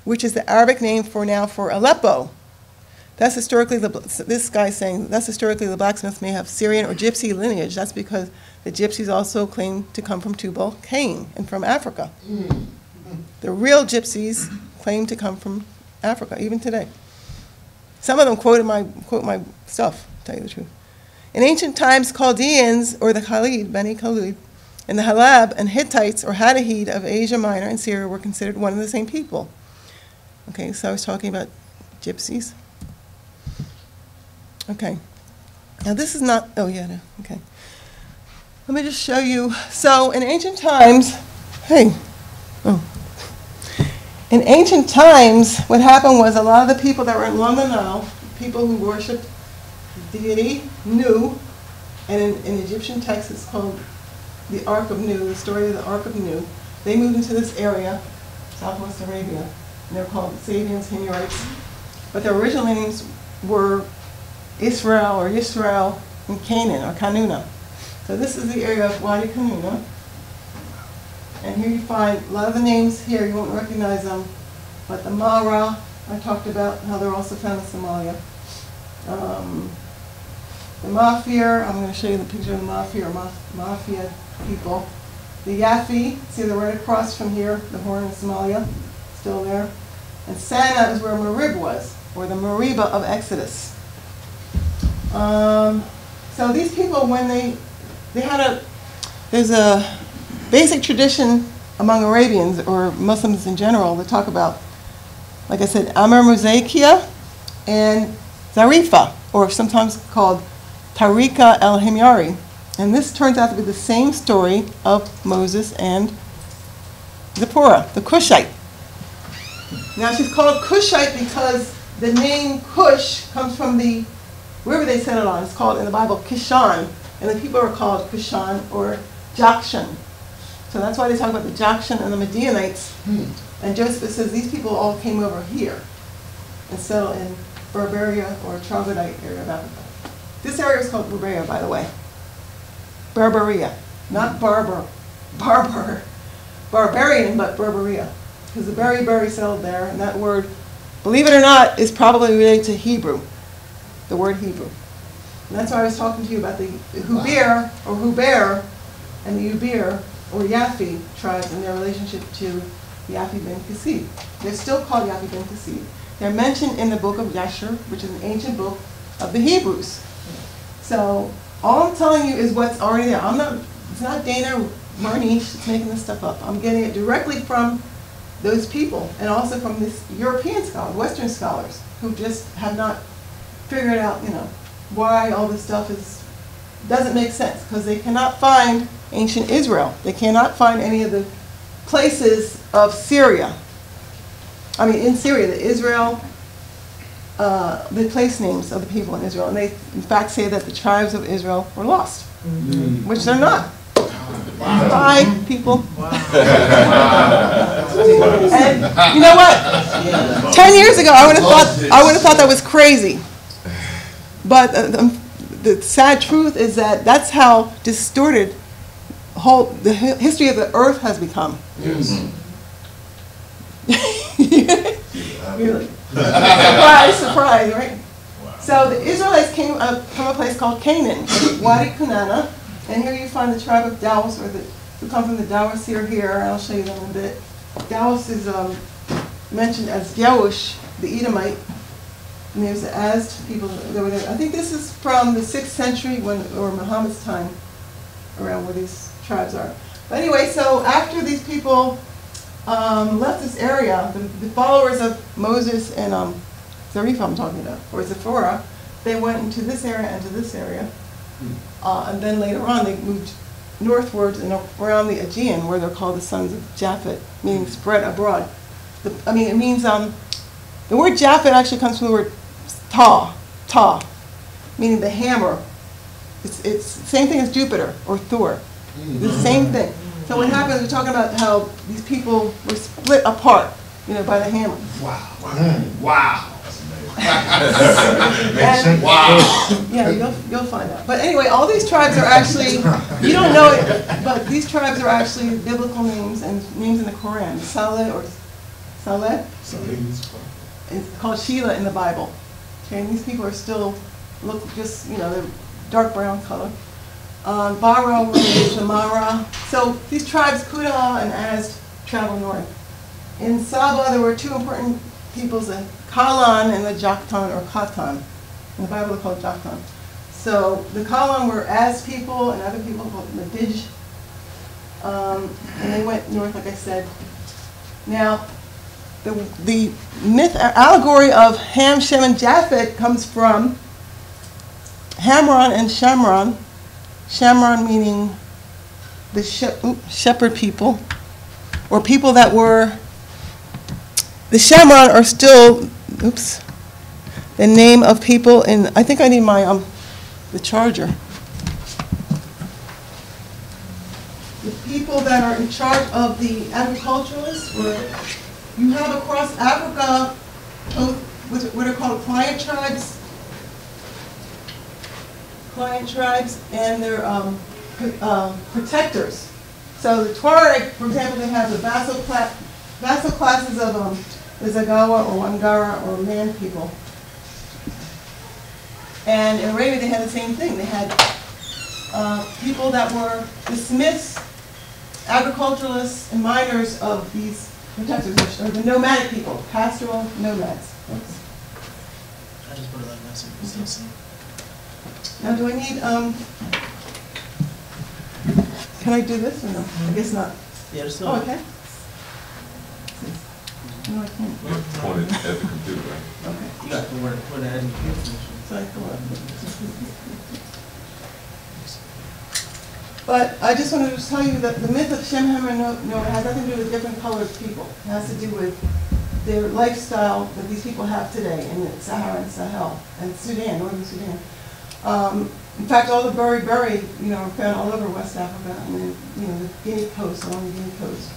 which is the Arabic name for Aleppo. That's historically, this guy's saying, that's historically the blacksmith may have Syrian or Gypsy lineage. That's because the Gypsies also claim to come from Tubal Cain and from Africa. The real Gypsies claim to come from Africa, even today. Some of them quote my stuff, to tell you the truth. In ancient times, Chaldaeans, or the Khalid, Beni Khalid, and the Halybe and Hittites, or Hadahid of Asia Minor and Syria were considered one and the same people. Okay, so I was talking about Gypsies. Okay. Now this is not, oh yeah, no, okay. Let me just show you. So in ancient times, in ancient times, what happened was a lot of the people that were along the Nile, people who worshipped deity Nu, and in Egyptian texts it's called the Ark of Nu, the story of the Ark of Nu. They moved into this area, Southwest Arabia, and they're called Sabians, Himyarites. But their original names were Israel or Yisrael and Canaan or Kanuna. So this is the area of Wadi Kanuna. And here you find a lot of the names here, you won't recognize them, but the Mara, I talked about how they're also found in Somalia. The Mafia, I'm going to show you the picture of the Mafia or Mafia people. The Yafi, see they're right across from here, the Horn in Somalia, still there. And Sana is where Marib was, or the Mariba of Exodus. So these people, when there's a basic tradition among Arabians or Muslims in general that talk about, like I said, Amr Muzaikia and Zarifa, or sometimes called Tariqa el-Himyari. And this turns out to be the same story of Moses and Zipporah, the Cushite. Now she's called Cushite because the name Cush comes from the river they settled on. It's called in the Bible Kishan, and the people are called Kushan or Jakshan. So that's why they talk about the Jakshan and the Midianites. And Joseph says these people all came over here and settled in Berberia or Troglodyte area of Africa. This area is called Berberia, by the way. Berberia, not Barbarian, but Berberia. Because the Berry settled there, and that word, believe it or not, is probably related to Hebrew, the word Hebrew. And that's why I was talking to you about the Hubir or Huber and the Ubir or Yafi tribes and their relationship to Yafi ben Kasib. They're still called Yafi ben Kasib. They're mentioned in the book of Yashar, which is an ancient book of the Hebrews. So all I'm telling you is what's already there. It's not Dana Marniche that's making this stuff up. I'm getting it directly from those people, and also from this European scholars, Western scholars, who just have not figured out, why all this stuff doesn't make sense, because they cannot find ancient Israel. They cannot find any of the places of Syria. I mean, in Syria, the place names of the people in Israel, and they in fact say that the tribes of Israel were lost, which they're not. Wow. 5 people. Wow. And you know what? 10 years ago, I would have thought that was crazy. But the sad truth is that that's how distorted the history of the earth has become. Yes. Really? Surprise, right? Wow. So the Israelites came from a place called Canaan, Wadi Kunana, and here you find the tribe of Dawas, who come from the Dawas here, and I'll show you them in a bit. Dawas is mentioned as Yeush, the Edomite, and there's the Az people that were there. I think this is from the 6th century, or Muhammad's time, around where these tribes are. But anyway, so after these people left this area, the followers of Moses and Zarepha I'm talking about, or Iforas, they went into this area and to this area. And then later on they moved northwards and around the Aegean, where they're called the sons of Japhet, meaning spread abroad. It means, the word Japhet actually comes from the word ta, meaning the hammer. It's the same thing as Jupiter or Thor. It's the same thing. So what happens, we're talking about how these people were split apart, by the hammer. Wow. And, wow. Yeah, you'll find out. But anyway, all these tribes are actually, you don't know it, but these tribes are actually biblical names and names in the Quran. Saleh, it's called Sheila in the Bible. Okay, and these people are still, they're dark brown color. Bara, Shamara. So these tribes, Kudah and Az, travel north. In Saba, there were 2 important peoples, the Kalan and the Joktan, or Katan. In the Bible, they're called Joktan. So the Kalan were Az people, and other people called Madij. And they went north, like I said. Now, the myth, allegory of Ham, Shem, and Japhet comes from Hamron and Shamron. Shamron meaning the shepherd people, or people that were, the Shamron are still, the name of people in, I think I need my, the charger. The people that are in charge of the agriculturalists, you have across Africa, what are called client tribes, and they're protectors. So the Tuareg, for example, they have the vassal classes of the Zagawa or Wangara or man people. And in Arabia they had the same thing. They had people that were the smiths, agriculturalists, and miners of these protectors, which are the nomadic people, pastoral nomads. Oops. I just put it like that so you can still see. Now, do I need, can I do this or no? I guess not. Yeah, just still. Oh, okay. No, I can't. Point it at the computer, right? Okay. You got the word for the education. So I go up. But I just wanted to tell you that the myth of Shem, Ham, and Noah has nothing to do with different colored people. It has to do with their lifestyle that these people have today in the Sahara and Sahel and Sudan, northern Sudan. In fact, all the berry, are found all over West Africa and then, the Guinea coast, along the Guinea coast.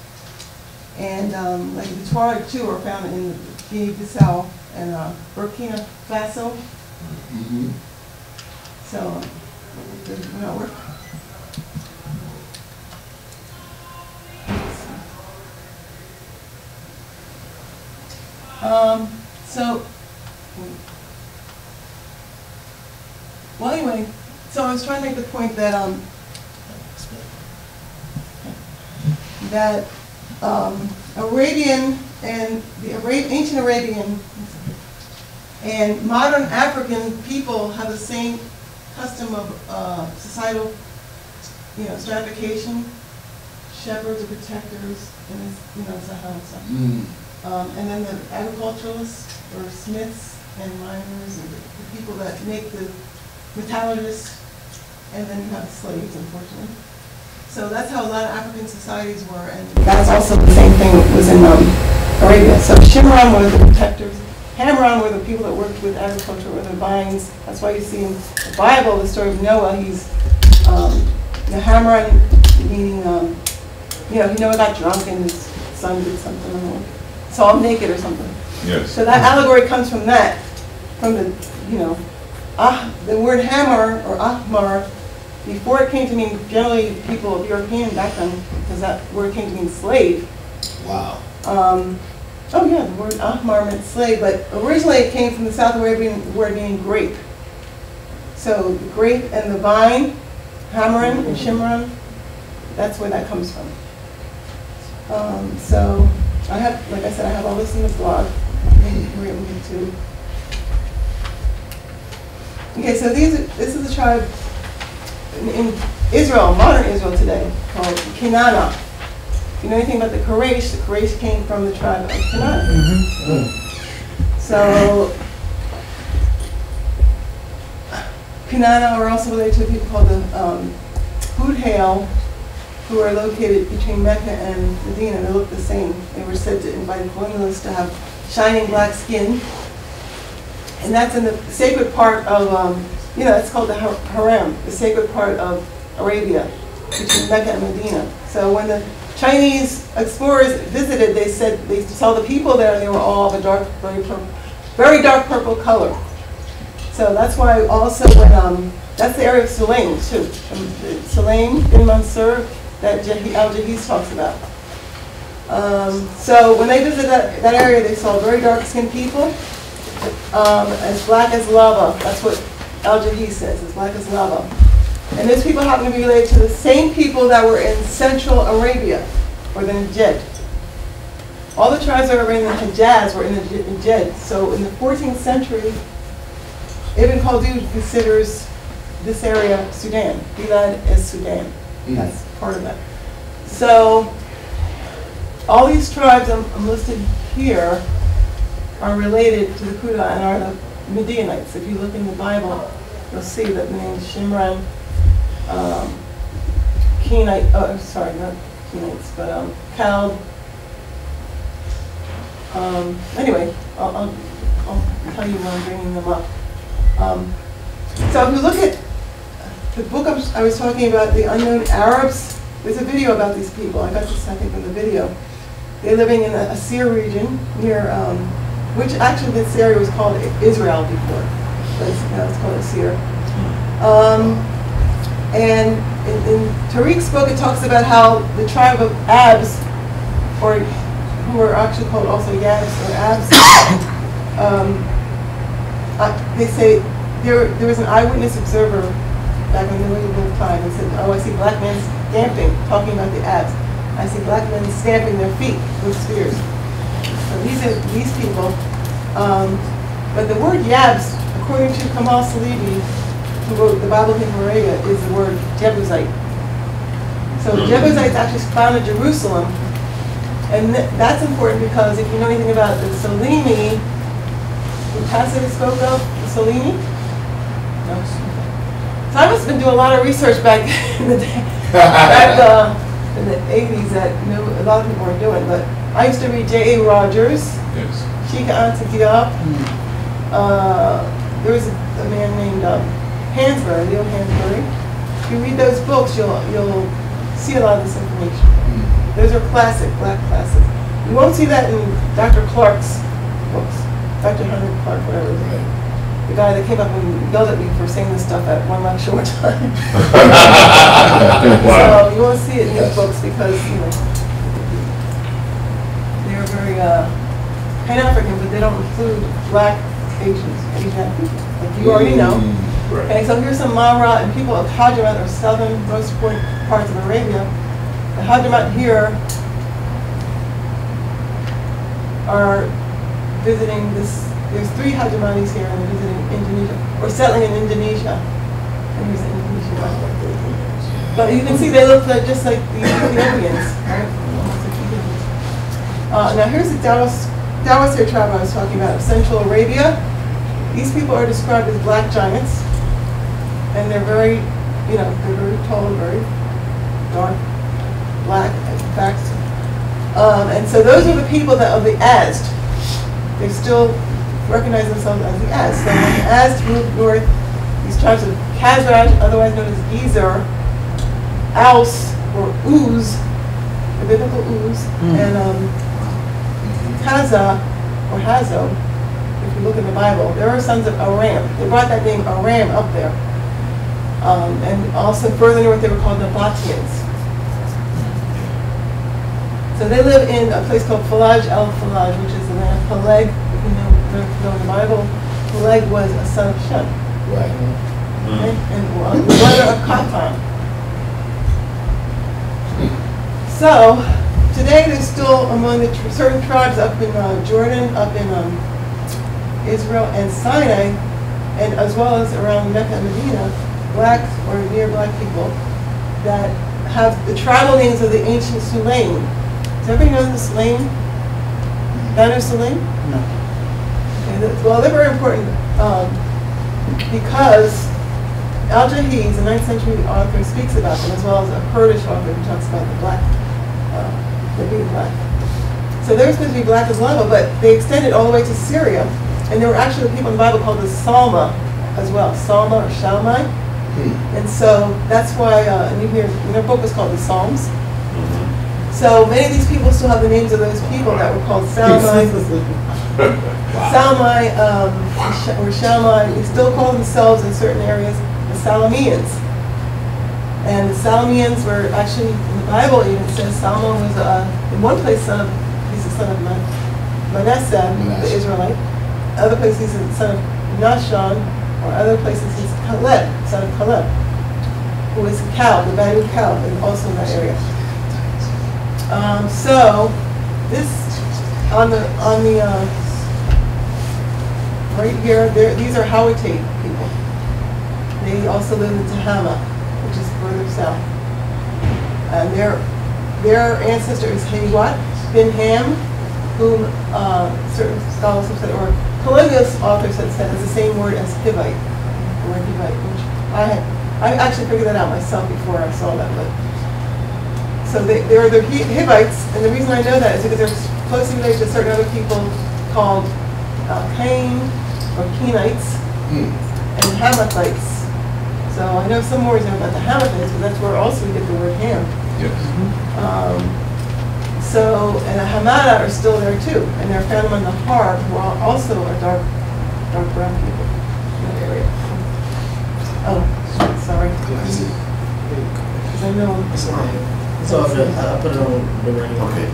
And like the Tuareg too are found in Guinea-Bissau and Burkina Faso. Mm-hmm. So, does that work? Well, anyway, so I was trying to make the point that Arabian and the ancient Arabian and modern African people have the same custom of societal, stratification, shepherds or protectors, and it's that kind of stuff. Mm. And then the agriculturalists or smiths and miners and the people that make the metallurgists, and then you have the slaves, unfortunately. So that's how a lot of African societies were, and that's also the same thing that was in Arabia. So Shimron were the protectors. Hamron were the people that worked with agriculture or the vines. That's why you see in the Bible, the story of Noah, he's, Hamron, meaning, Noah got drunk and his son did something, saw him naked or something. Yes. So that allegory comes from that, from the word hammer or ahmar, before it came to mean generally people of European background, because that word came to mean slave. Wow. The word ahmar meant slave, but originally it came from the South Arabian word meaning grape. So the grape and the vine, Hamron and Shimron, that's where that comes from. So I have, like I said, I have all this in the blog. Okay, so this is a tribe in Israel, modern Israel today, called Canaanite. If you know anything about the Quraysh came from the tribe of Canaan. Mm-hmm. So Canaanite are also related to people called the Hudhail, who are located between Mecca and Medina. They look the same. They were said to invite colonialists to have shining black skin. And that's in the sacred part of, it's called the Haram, the sacred part of Arabia, between Mecca and Medina. So when the Chinese explorers visited, they said they saw the people there and they were all of a dark, very dark purple color. So that's why also when, that's the area of Sulaim too. Sulaim in Mansur, that Al-Jahiz talks about. So when they visited that area, they saw very dark-skinned people, as black as lava. That's what Al-Jahiz says, as black as lava. And those people happen to be related to the same people that were in Central Arabia, or the Najd. All the tribes that were in the Hijaz were in the Najd. So in the 14th century, Ibn Khaldun considers this area Sudan. Bilad is Sudan. That's part of that. So all these tribes I'm listed here are related to the Kuda and are the Midianites. If you look in the Bible, you'll see that the names Shimron, Kenite, not Kenites, but Chald. Anyway, I'll tell you when I'm bringing them up. So if you look at the book I was talking about, The Unknown Arabs, there's a video about these people. I got this, I think, in the video. They're living in the Asir region near, which actually this area was called Israel before. But now it's called Asir. And in Tariq's book, it talks about how the tribe of Abs, or who are actually called also Yabs or Abs, they say there was an eyewitness observer back in the medieval time and said, oh, I see black men stamping, talking about the Abs. I see black men stamping their feet with spears. So these are these people. But the word Yabs, according to Kamal Salibi, who wrote the Bible of Arabia, is the word Jebusite. So Jebusites actually founded Jerusalem. And that's important because if you know anything about the Salimi, the Tacitus spoke of, the Salimi? No. So I must have been doing a lot of research back in the day, in the 80s that a lot of people weren't doing. But I used to read J.A. Rogers, Yes. Sheikh Anta Diop. There was a man named Hansberry, Leo Hansberry. If you read those books, you'll see a lot of this information. Those are classic, black classics. You won't see that in Dr. Clark's books. Dr. Henry Clark, whatever his name. The guy that came up and yelled at me for saying this stuff at one lecture one time. Wow. So you won't see it in his books because, they're very Pan-African, but they don't include black Asians, Asian people. Like you already know. Right. Okay, so here's some Mahra and people of Hadramaut or southernmost parts of Arabia. The Hadramaut here are visiting this. There's 3 Hadramautis here and they're visiting Indonesia, or settling in Indonesia. And here's the Indonesian one. But you can see they look like just like the Ethiopians, right? Now here's the Dawasir tribe I was talking about of Central Arabia. These people are described as black giants, and they're very, they're very tall and very dark, black, in fact. And so those are the people that of the Azd. They still recognize themselves as the Azd. So when the Azd moved north, these tribes of Khazraj, otherwise known as Gezer, Aus, or Uz, the biblical Uz, and Haza, or Hazo, if you look in the Bible, there are sons of Aram. They brought that name Aram up there. And also further north, they were called Nabateans. So they live in a place called Falaj el-Falaj, which is the land of Peleg. If you know in the Bible, Peleg was a son of Shem. Right. Okay? And the brother of Katan. So, today there's still among the certain tribes up in Jordan, up in Israel and Sinai, and as well as around Mecca and Medina, black or near black people that have the tribal names of the ancient Sulaim. Does everybody know the Sulaim? Banu Sulaim? No. Okay, well, they're very important because Al-Jahiz, a 9th century author, speaks about them, as well as a Kurdish author who talks about the black, the being black. So they're supposed to be black as lava, but they extended all the way to Syria. And there were actually people in the Bible called the Salma as well, Salma or Shalmai. And so that's why, and you hear, their book was called the Psalms. So many of these people still have the names of those people that were called Salmai, Salmai, or Shalmai. They still call themselves in certain areas the Salamians. And the Salamians were actually, in the Bible even says Salma was, in one place, he's the son of Manasseh, the Israelite. Other places he's the son of Nahshon, or other places he's Caleb, son of Caleb, who is Cal, the Banu Cal, and also in that area. So this on the right here, these are Hawite people. They also live in Tehama, which is further south. And their ancestor is Haywat bin Ham, whom certain scholars have said, or Polybius authors have said is the same word as Hivite, the word Hivite, which I actually figured that out myself before I saw that. But so they're the Hivites, and the reason I know that is because they're closely related to certain other people called Cain or Kenites and Hamathites. So I know some more about the Hamathites, but that's where also we get the word Ham. Yes. So, and the Hamada are still there too, and they're found among the Harb, who are also a dark brown people in that area. Oh, sorry. Because I know. It's all good. I put it on the radio. Okay.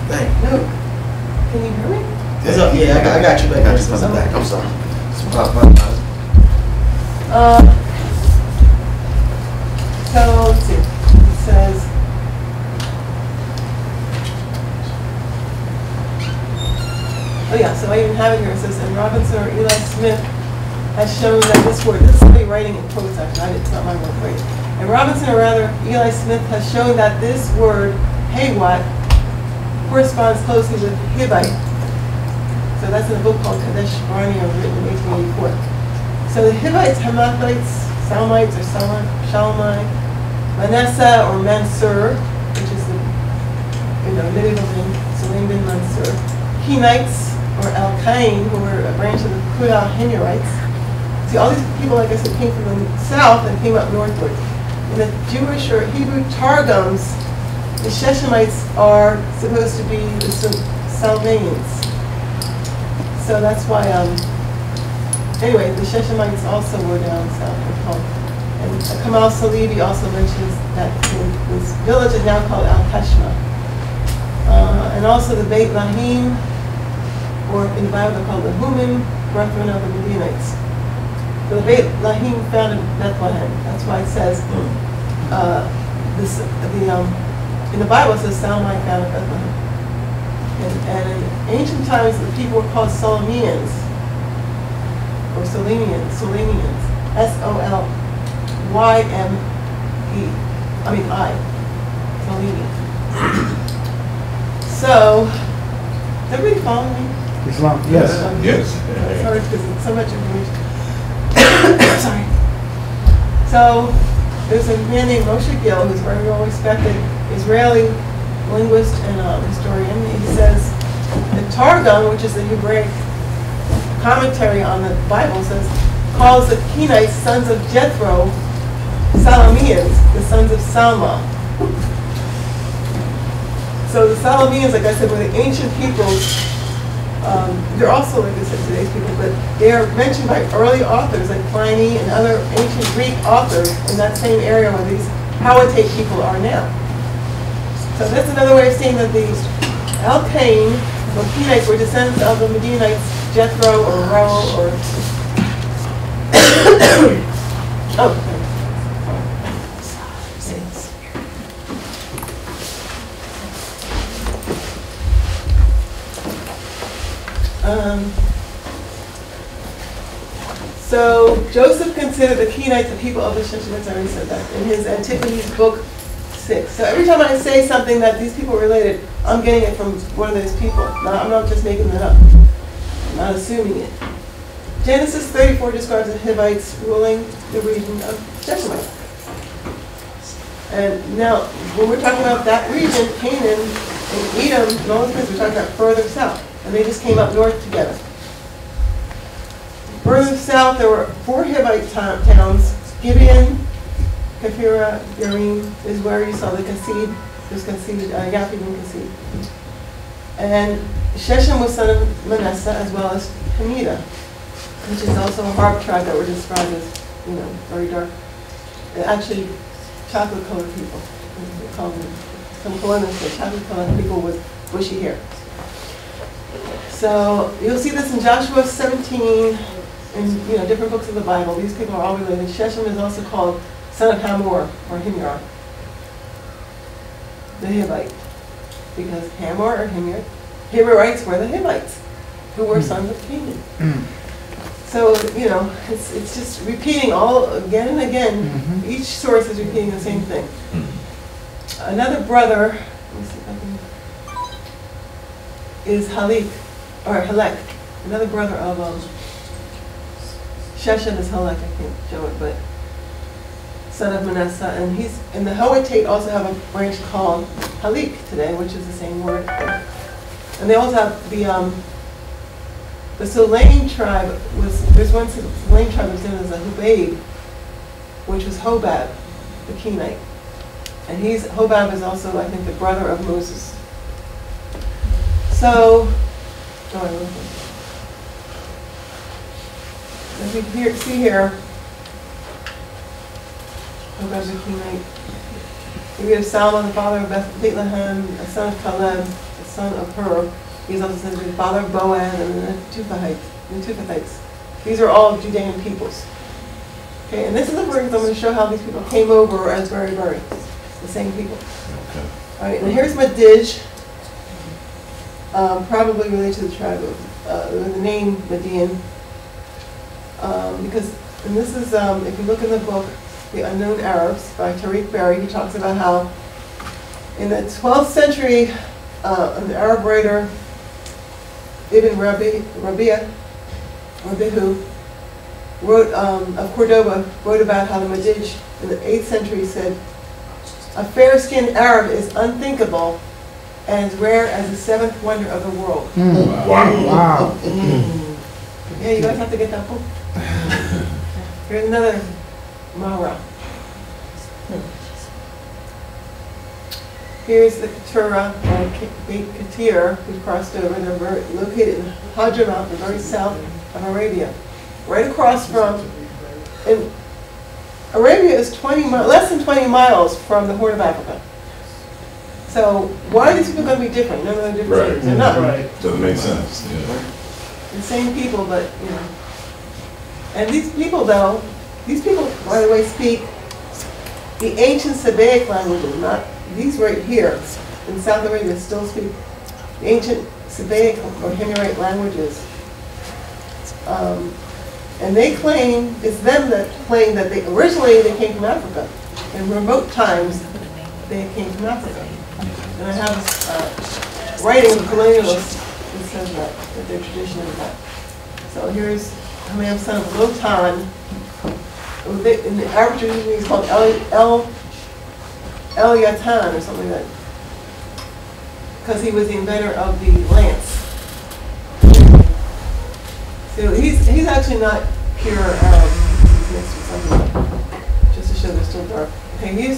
Thank you. No. Can you hear me? What's up? Yeah, I got you back. I got you back. I'm sorry. So let's see. It says. Oh yeah, so I even have it here. It says, and Robinson or Eli Smith has shown that this word, this is somebody writing in quotes actually, it's not my word, right? And Robinson, or rather Eli Smith, has shown that this word, Haywat, corresponds closely with Hivite. So that's in a book called Kadesh Barnea, written in 1884. So the Hivites, Hamathites, Salmites, or Shalmai, Manasseh, or Mansur, which is the medieval name, Sulaim bin Mansur, Kenites, or Al-Kain, who were a branch of the African Himyarites. See, all these people, like I said, came from the south and came up northward. In the Jewish or Hebrew Targums, the Shechemites are supposed to be the Salmanians. So that's why, anyway, the Shechemites also were down south. And Kamal Salibi also mentions that this village is now called Al-Kashma. And also the Beit Lahim, or in the Bible they're called the Humim, brethren of the Midianites. So the Beit Lahim found in Bethlehem. That's why it says, in the Bible it says Salmai found in Bethlehem. And in ancient times the people were called Solomonians, or Solemians, S-O-L-Y-M-E. Halybe. So, is everybody following me? Islam, yes. Yes. Sorry, because it's so much information. Sorry. So, there's a man named Moshe Gil, who's very well respected Israeli linguist and historian. He says the Targum, which is the Hebraic commentary on the Bible, calls the Canaanites sons of Jethro, Salameans, the sons of Salma. So the Salameans, like I said, were the ancient peoples. They're also, like I said, today's people, but they are mentioned by early authors like Pliny and other ancient Greek authors in that same area where these Hawatite people are now. So that's another way of saying that the Al-Kain, or Canaanites, were descendants of the Midianites, Jethro or Reuel or... So Joseph considered the Canaanites the people of the Shishimites. I already said that in his Antiquities book 6. So every time I say something that these people are related, I'm getting it from one of those people. I'm not just making that up. I'm not assuming it. Genesis 34 describes the Hivites ruling the region of Shishimite. And now, when we're talking about that region, Canaan and Edom and all those places, we're talking about further south. And they just came up north together. Further south, there were 4 Hivite towns. Gibeon, Kephirah, Yerim is where you saw the Kasib. There's Kasib, Yapid and Kasib. And Shechem was son of Manasseh, as well as Hamida, which is also a Harp tribe that were described as, very dark. Actually, chocolate-colored people. They call them, some colonists say chocolate-colored people with bushy hair. So you'll see this in Joshua 17, in different books of the Bible. These people are all related. Shechem is also called son of Hamor or Himyar, the Hivite, because Hamor or Himyarites were the Hivites, who were sons of Canaan. So it's just repeating all again and again. Each source is repeating the same thing. Another brother, let me see if I can, is Halek. Another brother of Shechem is Halek. I can't show it, but son of Manasseh, and he's in the Hawatite also have a branch called Halik today, which is the same word. And they also have the Sulaim tribe there's one Sulaim tribe was known as a Hubaib, which was Hobab, the Kenite. And Hobab is also, I think, the brother of Moses. So, as we see here, Hobab's a Kenite. We have Salmon, the father of Bethlehem, a son of Caleb, the son of Hur. He's also said to be the father of Boaz and the Netuphathites. These are all Judean peoples. Okay, and this is the verse I'm going to show how these people came over as very, the same people. Okay. All right, and here's Madij, probably related to the tribe of the name Median, because, and this is, if you look in the book, The Unknown Arabs by Tariq Berry, he talks about how in the 12th century, an Arab writer, Ibn Rabihu, wrote, of Cordoba, wrote about how the Madij in the 8th century said, "A fair-skinned Arab is unthinkable and as rare as the 7th wonder of the world." Wow. Yeah, you guys have to get that book. Here's another Mahra. Here's the Keturah, or Beit Ketir, who crossed over. They're located in Hadramaut, the very south of Arabia. Right across from, and Arabia is less than 20 miles from the Horn of Africa. So why are these people going to be different? None of them are different. Right. They're not. Right. Doesn't make sense. Yeah. The same people, but, And these people, though, by the way, speak the ancient Sabaic languages, not these right here in South Arabia still speak the ancient Sabaic or Himyarite languages. And they claim, it's them that claim that originally they came from Africa. in remote times, they came from Africa. And I have writing of colonialists that says that their tradition is that. So here's Hamayam's son of Lotan. In the Arabic tradition, he's called El Yatan or something like that, because he was the inventor of the lance. So he's actually not pure Arab. He's mixed with something like, just to show they're still dark. Okay,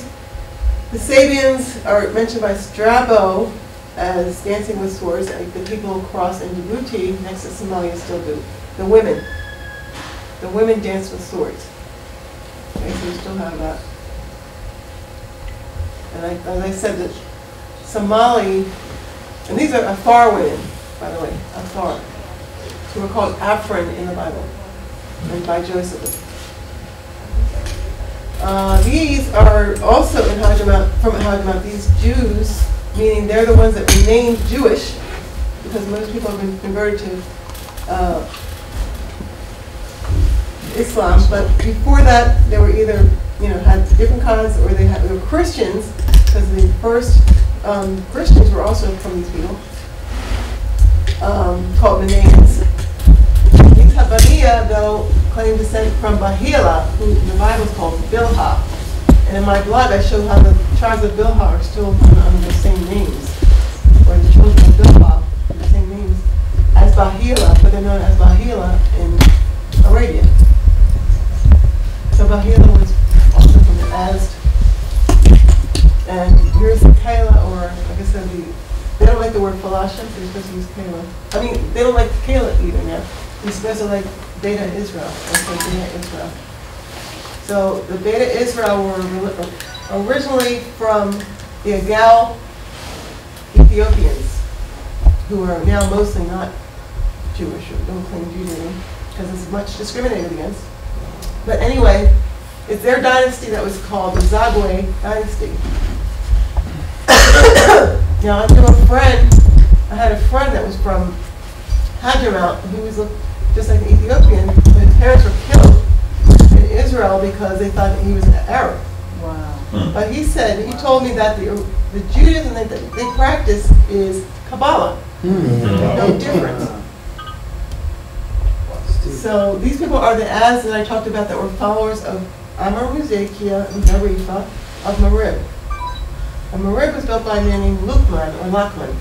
the Sabians are mentioned by Strabo as dancing with swords, like the people across in Djibouti, next to Somalia, still do. The women dance with swords. Okay, so we still have that. And as I said, that Somali, and these are Afar women, by the way, Afar, who are called Ifrouan in the Bible, and by Joseph. These are also in from Hadramaut, these Jews, meaning they're the ones that remain Jewish, because most people have been converted to Islam, but before that they were either, had different causes, or they were Christians, because the first Christians were also from these people, called Manaans. These Habariya, though, claim descent from Bahila, who in the Bible is called Bilhah. And in my blog I show how the tribes of Bilhah are still under the same names, or the children of Bilhah have the same names as Bahila, but they're known as Bahila in Arabia. So Bahila was also from the Azd. And here's the Kayla, or like I said, they don't like the word Falasha, so you're supposed to use Kayla. I mean, they don't like Kayla either now. You're supposed to like Beta Israel. That's like Beta Israel. So the Beta Israel were originally from the Agal Ethiopians, who are now mostly not Jewish or don't claim Judaism, because it's much discriminated against. But anyway, it's their dynasty that was called the Zagwe dynasty. Now, I had a friend that was from Hadramaut, who was just like an Ethiopian, but his parents were killed in Israel because they thought that he was an Arab. Wow. But he told me that the Judaism that they practice is Kabbalah. No difference. So these people are the As that I talked about that were followers of Amar Muzekia and Zarifa of Marib. And Marib was built by a man named Lukman, or Lachman.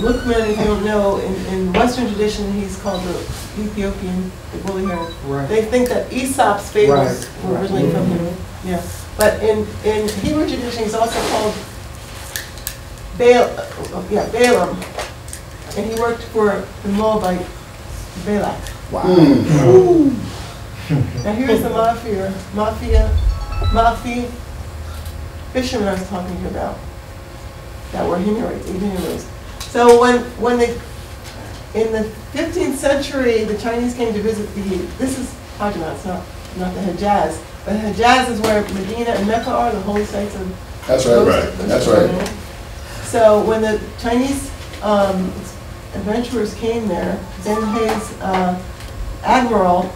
Lukman, if you don't know, in Western tradition, he's called the Ethiopian, the woolly hair. Right. They think that Aesop's fables were originally from him. Yeah. But in Hebrew tradition, he's also called Balaam. And he worked for the Moabite Balak. Wow. Now here's the Mafia fishermen I was talking to you about that were Himyarites. So when in the 15th century, the Chinese came to visit this is Hadramaut, it's not the Hejaz, but Hejaz is where Medina and Mecca are, the holy sites of. That's right. That's right. So when the Chinese adventurers came there, Zenhei's admiral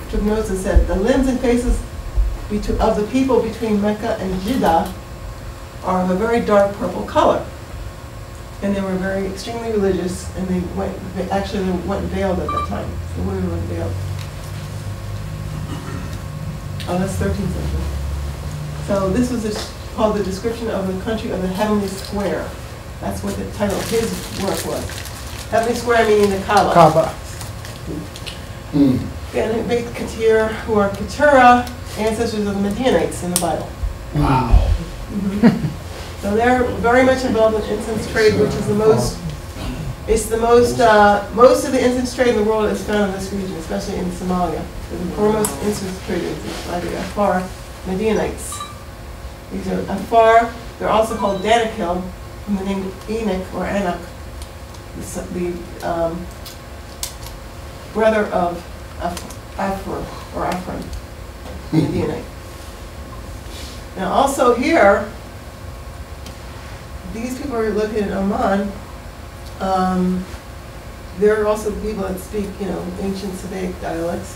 took notes and said, the limbs and faces of the people between Mecca and Jeddah are of a very dark purple color. And they were very extremely religious, and they went veiled at that time. The women went veiled. Oh, that's 13th century. So this was called the description of the country of the heavenly square. That's what the title of his work was. Heavenly square meaning the Kaaba. Kaaba. And Beit Ketur, who are Keturah, ancestors of the Midianites in the Bible. Wow. So they're very much involved in incense trade, which is most of the incense trade in the world is found in this region, especially in Somalia. The foremost incense traders are the Afar Midianites. These are Afar. They're also called Danakil, from the name Enoch or Anak, the brother of Ifrouan, Midianite. Now also here, these people are located in Oman. There are also people that speak, ancient Sabbaic dialects.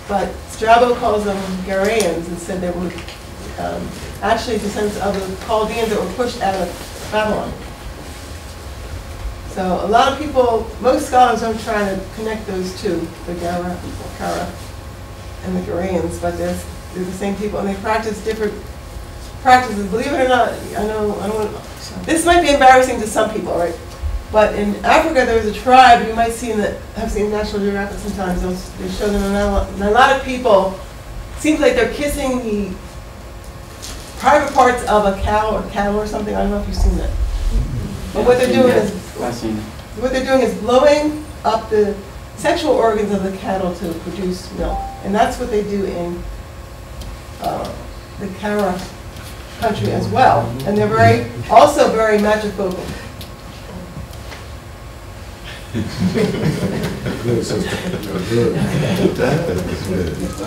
but Strabo calls them Garaeans and said they were actually descendants of the Chaldeans that were pushed out of Babylon. So a lot of people, most scholars don't try to connect those two, the Kara and the Garaeans, but they're the same people, and they practice different practices. Believe it or not, I don't. This might be embarrassing to some people, right? But in Africa, there was a tribe you might see have seen National Geographic sometimes. They show them, and a lot of people. It seems like they're kissing the private parts of a cow or cattle or something. I don't know if you've seen that. But what they're doing is blowing up the sexual organs of the cattle to produce milk, and that's what they do in the Kara country as well. And they're also very matrifocal.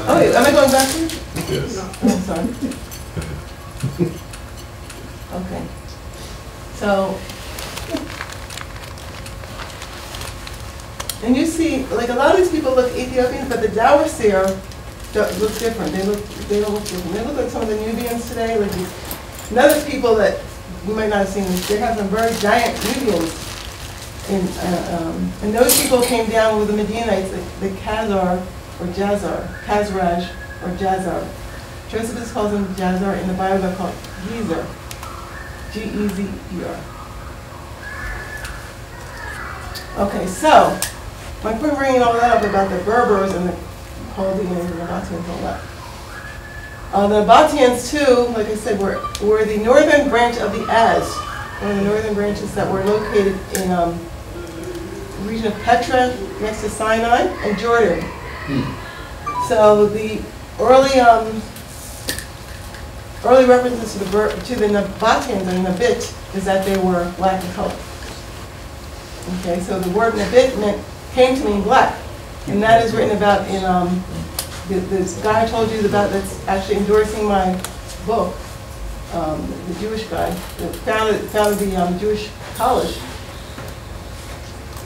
Oh, am I going back to you? Yes. Oh, sorry. Okay. So, and you see, like a lot of these people look Ethiopian, but the Dower Seer look different. They don't look different. They look like some of the Nubians today, like these, and other people that we might not have seen. They have some very giant Nubians. And those people came down with the Midianites, the Khazar or Jazar, Khazraj or Jazar. Josephus calls them Jazar. In the Bible, they're called Gezer, G-E-Z-E-R. Okay, so my point bringing all that up about the Berbers and the Chaldeans and the Nabateans and all that. The Nabateans too, like I said, were the northern branch of the Az, one of the northern branches that were located in the region of Petra, next to Sinai, and Jordan. So the early references to the Nabateans or Nabit is that they were black in color. Okay, so the word Nabit came to mean black, and that is written about in this guy I told you about that's actually endorsing my book, the Jewish guy that founded the Jewish college.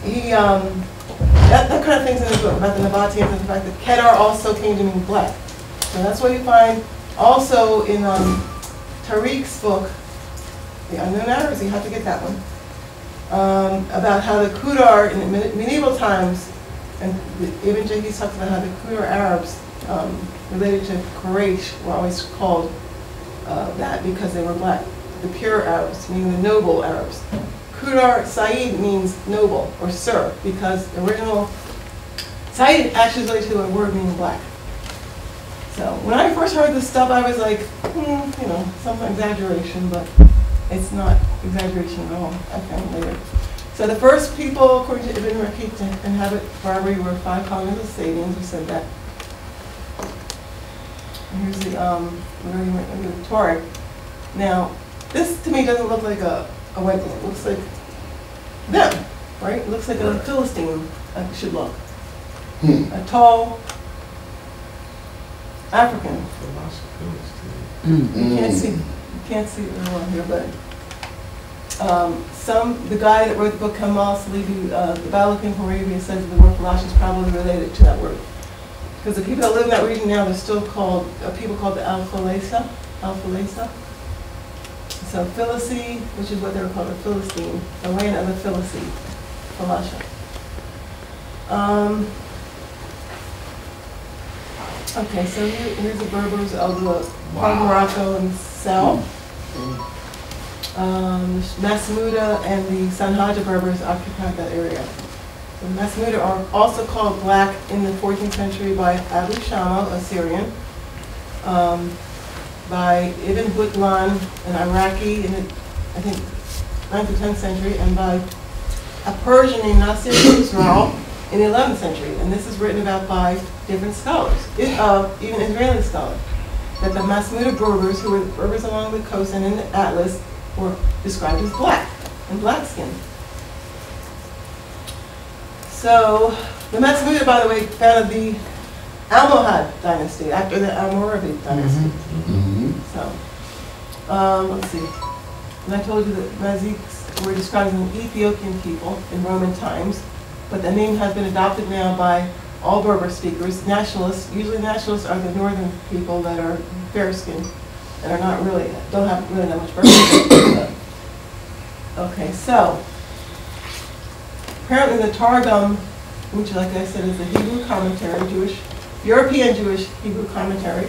He that kind of thing's in his book about the Nabateans and the fact that Kedar also came to mean black. So that's what you find also in Tariq's book, The Unknown Arabs. You have to get that one. About how the Kudar in medieval times, and Ibn Jahis talks about how the Kudar Arabs related to Quraysh were always called that because they were black. The pure Arabs, meaning the noble Arabs. Kudar Said means noble or sir, because the original Said actually is related to a word meaning black. So when I first heard this stuff, I was like, you know, some exaggeration, but it's not exaggeration at all. I found later. So the first people, according to Ibn Rakik, to inhabit Barbary were 5 colonies of Sabians who said that. And here's the Tuareg. Now, this to me doesn't look like a white man. It looks like them, right? It looks like a Philistine should look. A tall African. You can't see it real well here, but the guy that wrote the book Kamal Salibi, the Battle of King Arabia, says the word Falash is probably related to that word. Because the people that live in that region now, they're still called, people called the Al-Falesa. So Philistine, which is what they were called, a Philistine, the land of the Philistine, Falasha. Okay, so here's the Berbers of the part of Morocco and south. Masmuda and the Sanhaja Berbers occupied that area. The Masmuda are also called black in the 14th century by Abu Shama, a Syrian, by Ibn Butlan, an Iraqi in the, I think, 9th or 10th century, and by a Persian named Nasir Israel in the 11th century. And this is written about by different scholars, even Israeli scholars, that the Masmuda Berbers, who were Berbers along the coast and in the Atlas, were described as black and black skinned. So the Masmuda, by the way, founded the Almohad dynasty after the Almoravid dynasty. So let's see. And I told you that Maziks were described as an Ethiopian people in Roman times, but the name has been adopted now by all Berber speakers. Nationalists, usually nationalists are the northern people that are fair-skinned and are not really, don't have really that much Berber. Okay, so apparently the Targum, which like I said is a Hebrew commentary, European Jewish Hebrew commentary.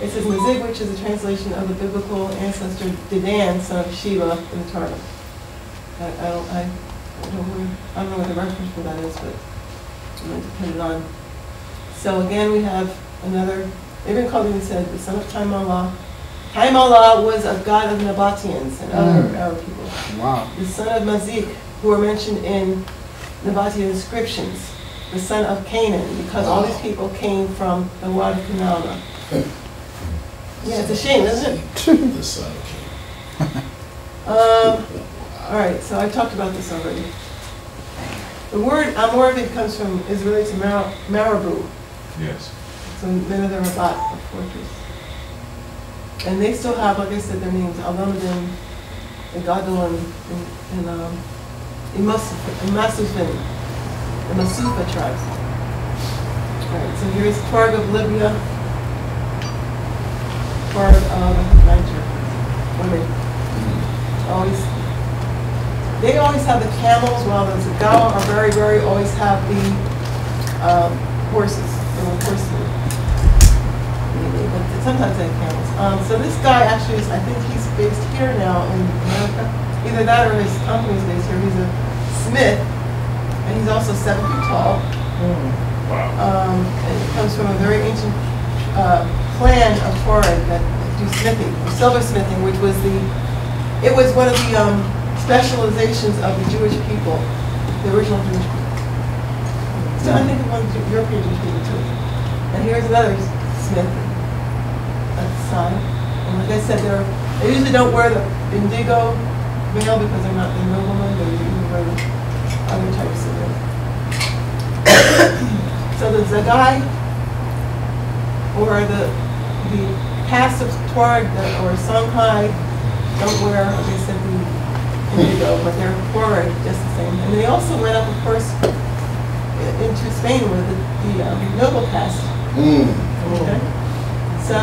It says Mazig, which is a translation of the biblical ancestor Dedan, son of Sheba, in the Targum. I don't know what the reference for that is, but I'm going to put it on. So again, we have another, Ibn Khaldun said, the son of Time Allah. Time Allah was a god of Nabateans and other Arab people. Wow. The son of Mazik, who are mentioned in Nabatean inscriptions. The son of Canaan, because all these people came from the Wadi Canalna. Yeah, it's a shame, isn't it? The son of Cain. All right, so I talked about this already. The word Amorvid comes from, is related to Marabu. Yes. So men of the Rabat, a fortress. And they still have, like I said, their names, Al-Ramadan, Gadol, and Masufin, the Masufa tribes. All right, so here's Tuareg of Libya, Tuareg of Niger. They always have the camels, while the Zagawa are very always have the horses. They were horsemen. But sometimes they have camels. So this guy actually is, I think he's based here now in America. Either that or his company is based here. He's a smith, and he's also 7 feet tall. And it comes from a very ancient clan of Tuareg that do smithing, or silversmithing, which was it was one of the specializations of the Jewish people, the original Jewish people. So I think of one European Jewish people too. And here's another smith at the side. And like I said, they usually don't wear the indigo veil because they're not the noblemen, they usually wear the other types of veil. So the Zagai, or the caste of Tuareg or Songhai, don't wear, like I said, the indigo, but they're Tuareg just the same. And they also went up, of course, into Spain with the noble caste. Okay? So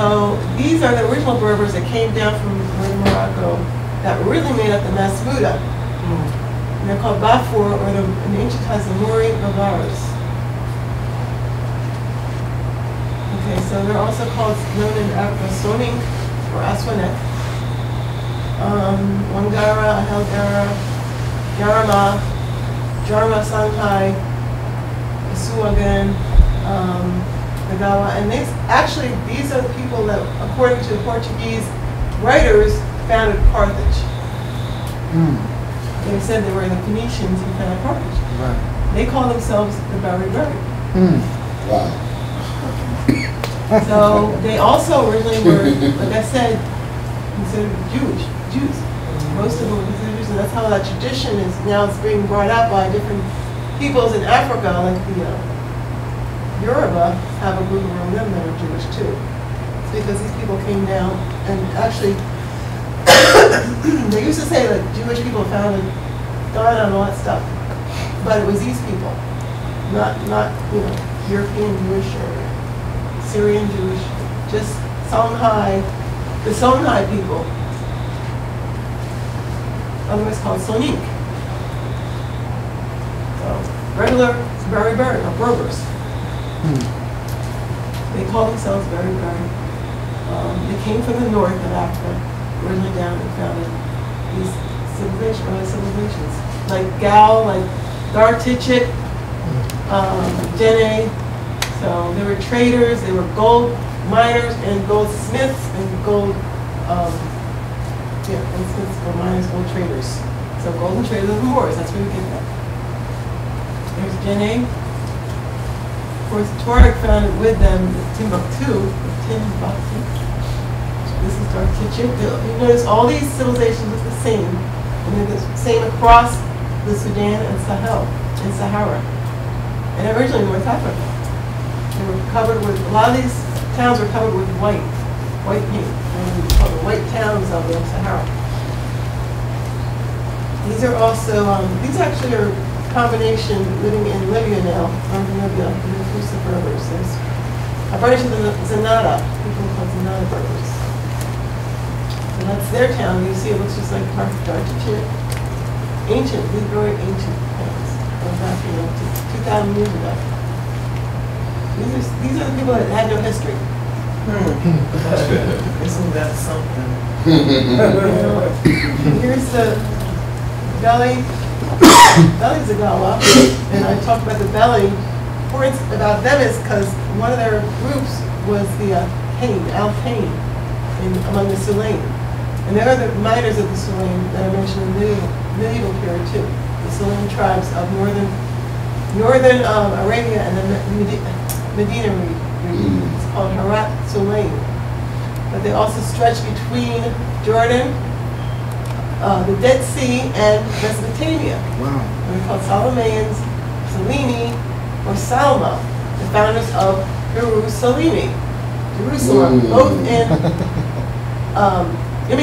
these are the original Berbers that came down from Morocco that really made up the Masmuda. And they're called Bafur, or in ancient times the Muri Bavaras. Okay, so they're also known in Africa Soning or Aswanek. Wangara, Heldera, Yarama, Jarma Sankai, Isuagan, Nagawa, and these are the people that, according to the Portuguese writers, founded Carthage. They said they were the Phoenicians who founded Carthage. Right. They call themselves the Berber. Wow. So they also originally were, like I said, considered Jews. Most of them were considered Jews, and that's how that tradition is now. It's being brought up by different peoples in Africa, like the Yoruba have a group around them that are Jewish too. It's because these people came down, and actually, they used to say that Jewish people founded Ghana and all that stuff, but it was these people, not European Jewish or Syrian Jewish, just Songhai, the Songhai people, otherwise called Sonic. So, regular Berber, or Berbers. They call themselves Berber. They came from the north of Africa, originally down and founded these early civilizations, like Gal, like Dar-Tichit, Dene. So they were traders, they were gold miners and goldsmiths and gold miners, gold traders. So golden traders of the Moors, that's where we get that. There's Dene. Of course, Tuareg founded with them Timbuktu. This is Dar-Tichit. You notice all these civilizations look the same. And they're the same across the Sudan and Sahara. And originally North Africa. They were covered with, a lot of these towns were covered with white paint. And called the white towns of the Sahara. These are also, these actually are combination living in Libya now, northern Libya, includes the Berbers. There's a bunch of the Zanata, people called Zanata Berbers. So that's their town. You see it looks just like Carthage. Ancient, these very ancient towns. Going back, to 2,000 years ago. These are the people that had no history. Isn't that something? Here's the belly. Belly's a gawa, and I talked about the belly. Important about them is because one of their groups was the Al-Kain among the Sulaim. And there are the miners of the Sulaim that I mentioned in the medieval period too. The Sulaim tribes of northern Arabia and the Medina region. It's called Harat Sulaim. But they also stretch between Jordan, the Dead Sea, and Mesopotamia. Wow. And they're called Salomeans, Salini, or Salma, the founders of Jerusalem, both in,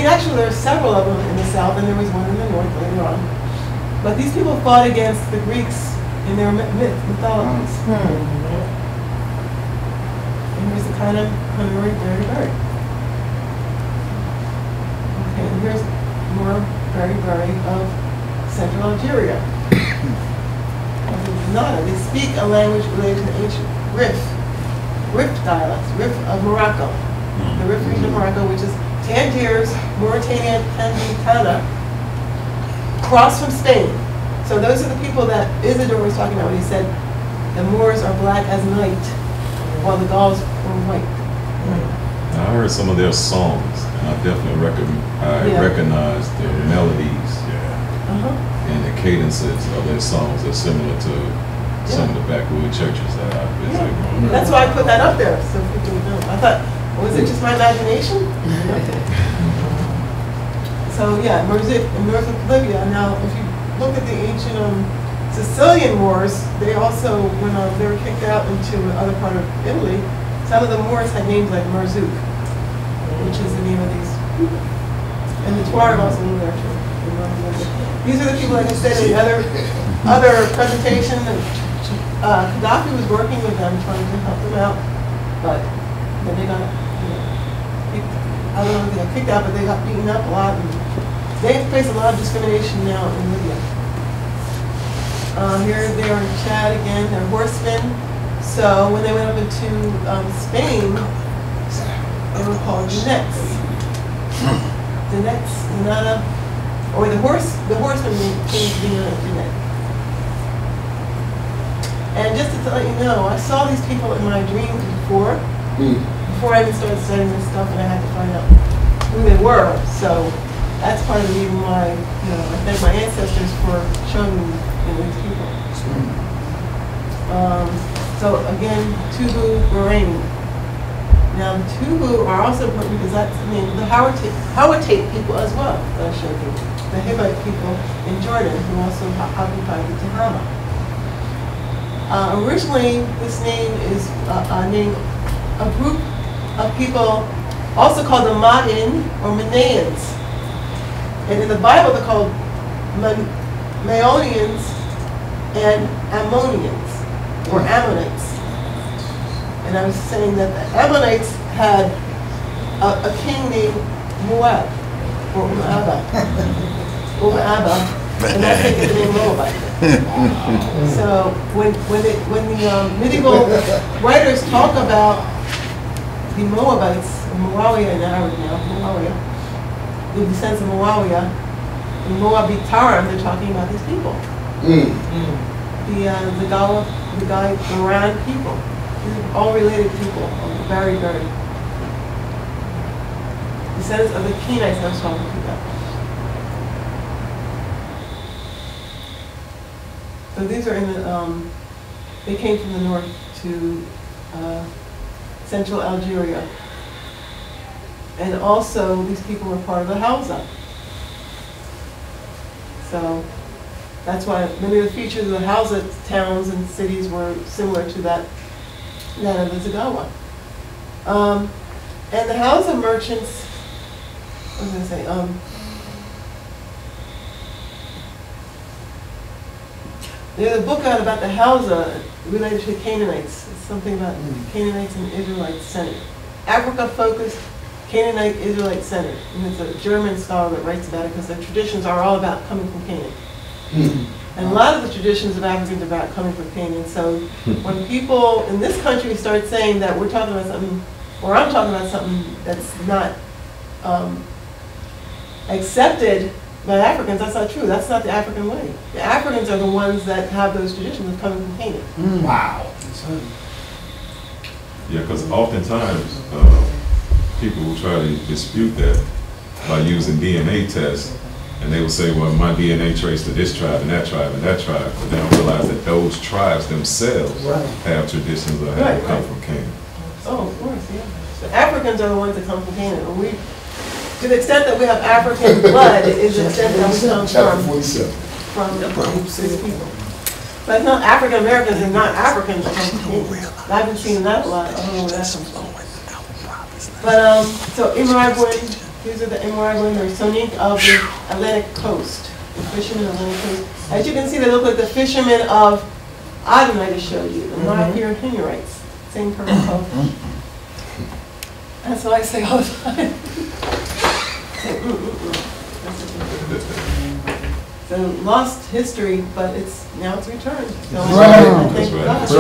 actually there are several of them in the south, and there was one in the north later on. But these people fought against the Greeks in their mythologies. And here's the kind of very. Okay, and here's more very of Central Algeria. They speak a language related to the ancient Rif dialects, Rif of Morocco. The Rif region of Morocco, which is Tangiers, Mauritania, Tana, across from Spain. So those are the people that Isidore was talking about when he said the Moors are black as night, while the Gauls were white. I heard some of their songs, and I definitely recognize the melodies and the cadences of their songs are similar to some of the backwood churches that I visited. That's why I put that up there, so people would know. I thought, was it just my imagination? So yeah, Merzik in north of Libya. Now, if you look at the ancient Sicilian Moors, they also, when they were kicked out into another part of Italy, some of the Moors had names like Marzouk, which is the name of these people. And the Tuareg also live there too. These are the people, like I said in the other presentation. Gaddafi was working with them, trying to help them out, but then they got, I don't know if they got kicked out, but they got beaten up a lot. And they face a lot of discrimination now in Libya. Here they are in Chad again. They're horsemen. So when they went up into Spain, they were called Dinettes. Or the horsemen came to be known as Dinette. And just to let you know, I saw these people in my dreams before I even started studying this stuff, and I had to find out who they were. So that's part of the reason why, I thank my ancestors for showing me these people. So again, Tubu, Bahrain. Now the Tubu are also important because the Hawatite people as well that I showed you. The Hivite people in Jordan who also occupied the Tehama. Originally, this name is a group of people also called the Ma'in or Manaeans. And in the Bible, they're called Maonians and Ammonians, or Ammonites. And I was saying that the Ammonites had a king named Moab, or U'abba, and that's like the name Moabite. So when the medieval writers talk about the Moabites, or Muawiyah in Arabic now, Muawiyah, the descendants of Muawiyah, the Moabitarim, they're talking about these people. The Moran people. These are all related people, very. Descendants of the Canaanites I was talking about. So these are in the, they came from the north to central Algeria. And also, these people were part of the Hausa. So that's why many of the features of the Hausa towns and cities were similar to that of the Zagawa. And the Hausa merchants, what was I going to say? There's a book out about the Hausa related to Canaanites. It's something about Canaanites and Israelites centered. Africa focused, Canaanite Israelite centered. And it's a German scholar that writes about it because their traditions are all about coming from Canaan. And a lot of the traditions of Africans are about coming from Canaan. So when people in this country start saying that we're talking about something, or I'm talking about something that's not accepted by Africans, that's not true. That's not the African way. The Africans are the ones that have those traditions of coming from Canaan. Wow. Yeah, because oftentimes people will try to dispute that by using DNA tests, and they will say, well, my DNA traced to this tribe and that tribe and that tribe, but they don't realize that those tribes themselves have traditions of having come from Canaan. Oh, of course, yeah. The Africans are the ones that come from Canaan. And we, to the extent that we have African blood, it is the extent that we come from these people. But it's not African Americans and not Africans that come from Canaan. I haven't seen that a lot. I don't know where that comes from. But so Imaraguin, these are the Imaraguin or Sonic of the Atlantic coast, the fishermen of the Atlantic coast. As you can see, they look like the fishermen of Aden I just showed you, the African Himyarites, same person. That's what I say all the time. So lost history, but now it's returned. So thank God. So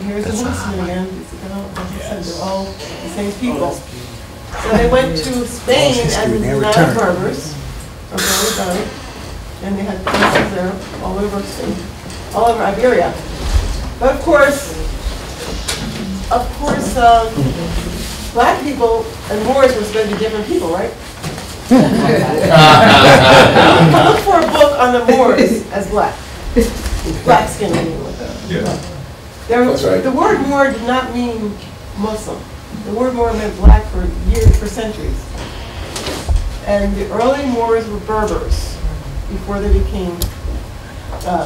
here's the Muslim again. They're all the same people. So they went to Spain as not Berbers, or Berber, and they had places there all over Spain, all over Iberia. But of course, black people and Moors were supposed to be different people, right? Look for a book on the Moors as black. Black skin anyway. Yeah. That's right. The word Moor did not mean Muslim. The word Moor meant black for years, for centuries. And the early Moors were Berbers before they became,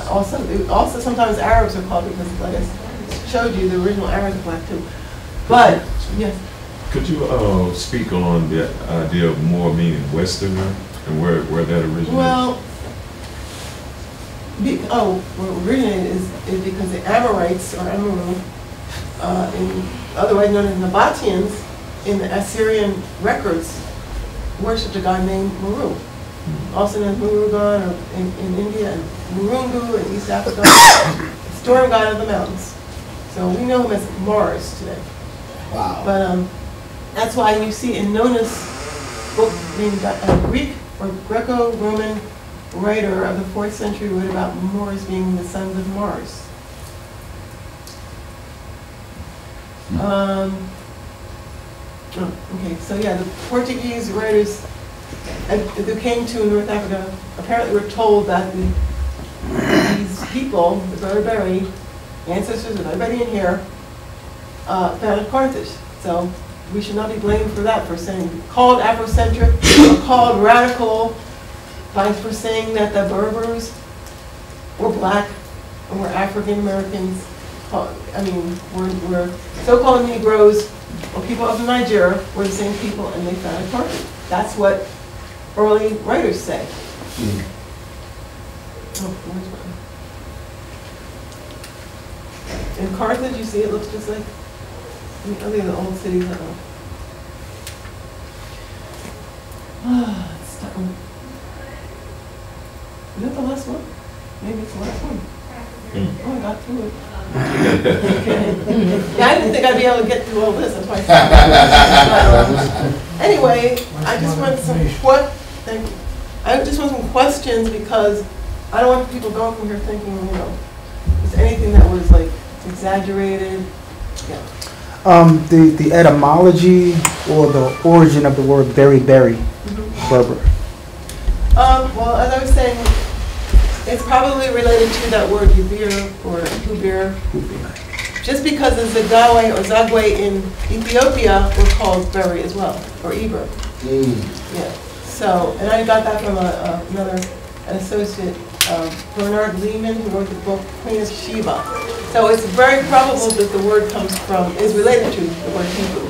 also sometimes Arabs are called because, like I showed you, the original Arabs are black too. But, yes. Could you speak on the idea of Moor meaning Westerner and where that originated? Well, what originated is because the Amorites, or Amaru, otherwise known as Nabateans, in the Assyrian records, worshipped a god named Muru, also known as Murugan in India, and Murungu in East Africa, storm god of the mountains. So we know him as Mars today. Wow. But that's why you see in Nona's book, named Greek or Greco-Roman writer of the 4th century, wrote about Moors being the sons of Mars. Okay, so yeah, the Portuguese writers who came to North Africa apparently were told that these people, the Berber ancestors of everybody in here, founded Carthage. So we should not be blamed for that, for saying, called Afrocentric, or called radical, for saying that the Berbers were black and were African Americans. I mean, were so-called Negroes or people of Nigeria were the same people, and they founded Carthage. That's what early writers say. In Carthage, you see, it looks just like any of the old cities. Is that the last one? Maybe it's the last one. Oh, I got through it. Yeah, I didn't think I'd be able to get through all this. That's why anyway, I just want some questions, because I don't want people going from here thinking, is anything that was like exaggerated. Yeah. The etymology or the origin of the word berry, Berber. Well, as I was saying, it's probably related to that word Yubir or Hubir. Just because the Zagwe or Zagwe in Ethiopia were called Berry as well, or Eber. Yeah. So, and I got that from an associate, Bernard Lehman, who wrote the book Queen of Sheba. So it's very probable that the word is related to the word Hebrew.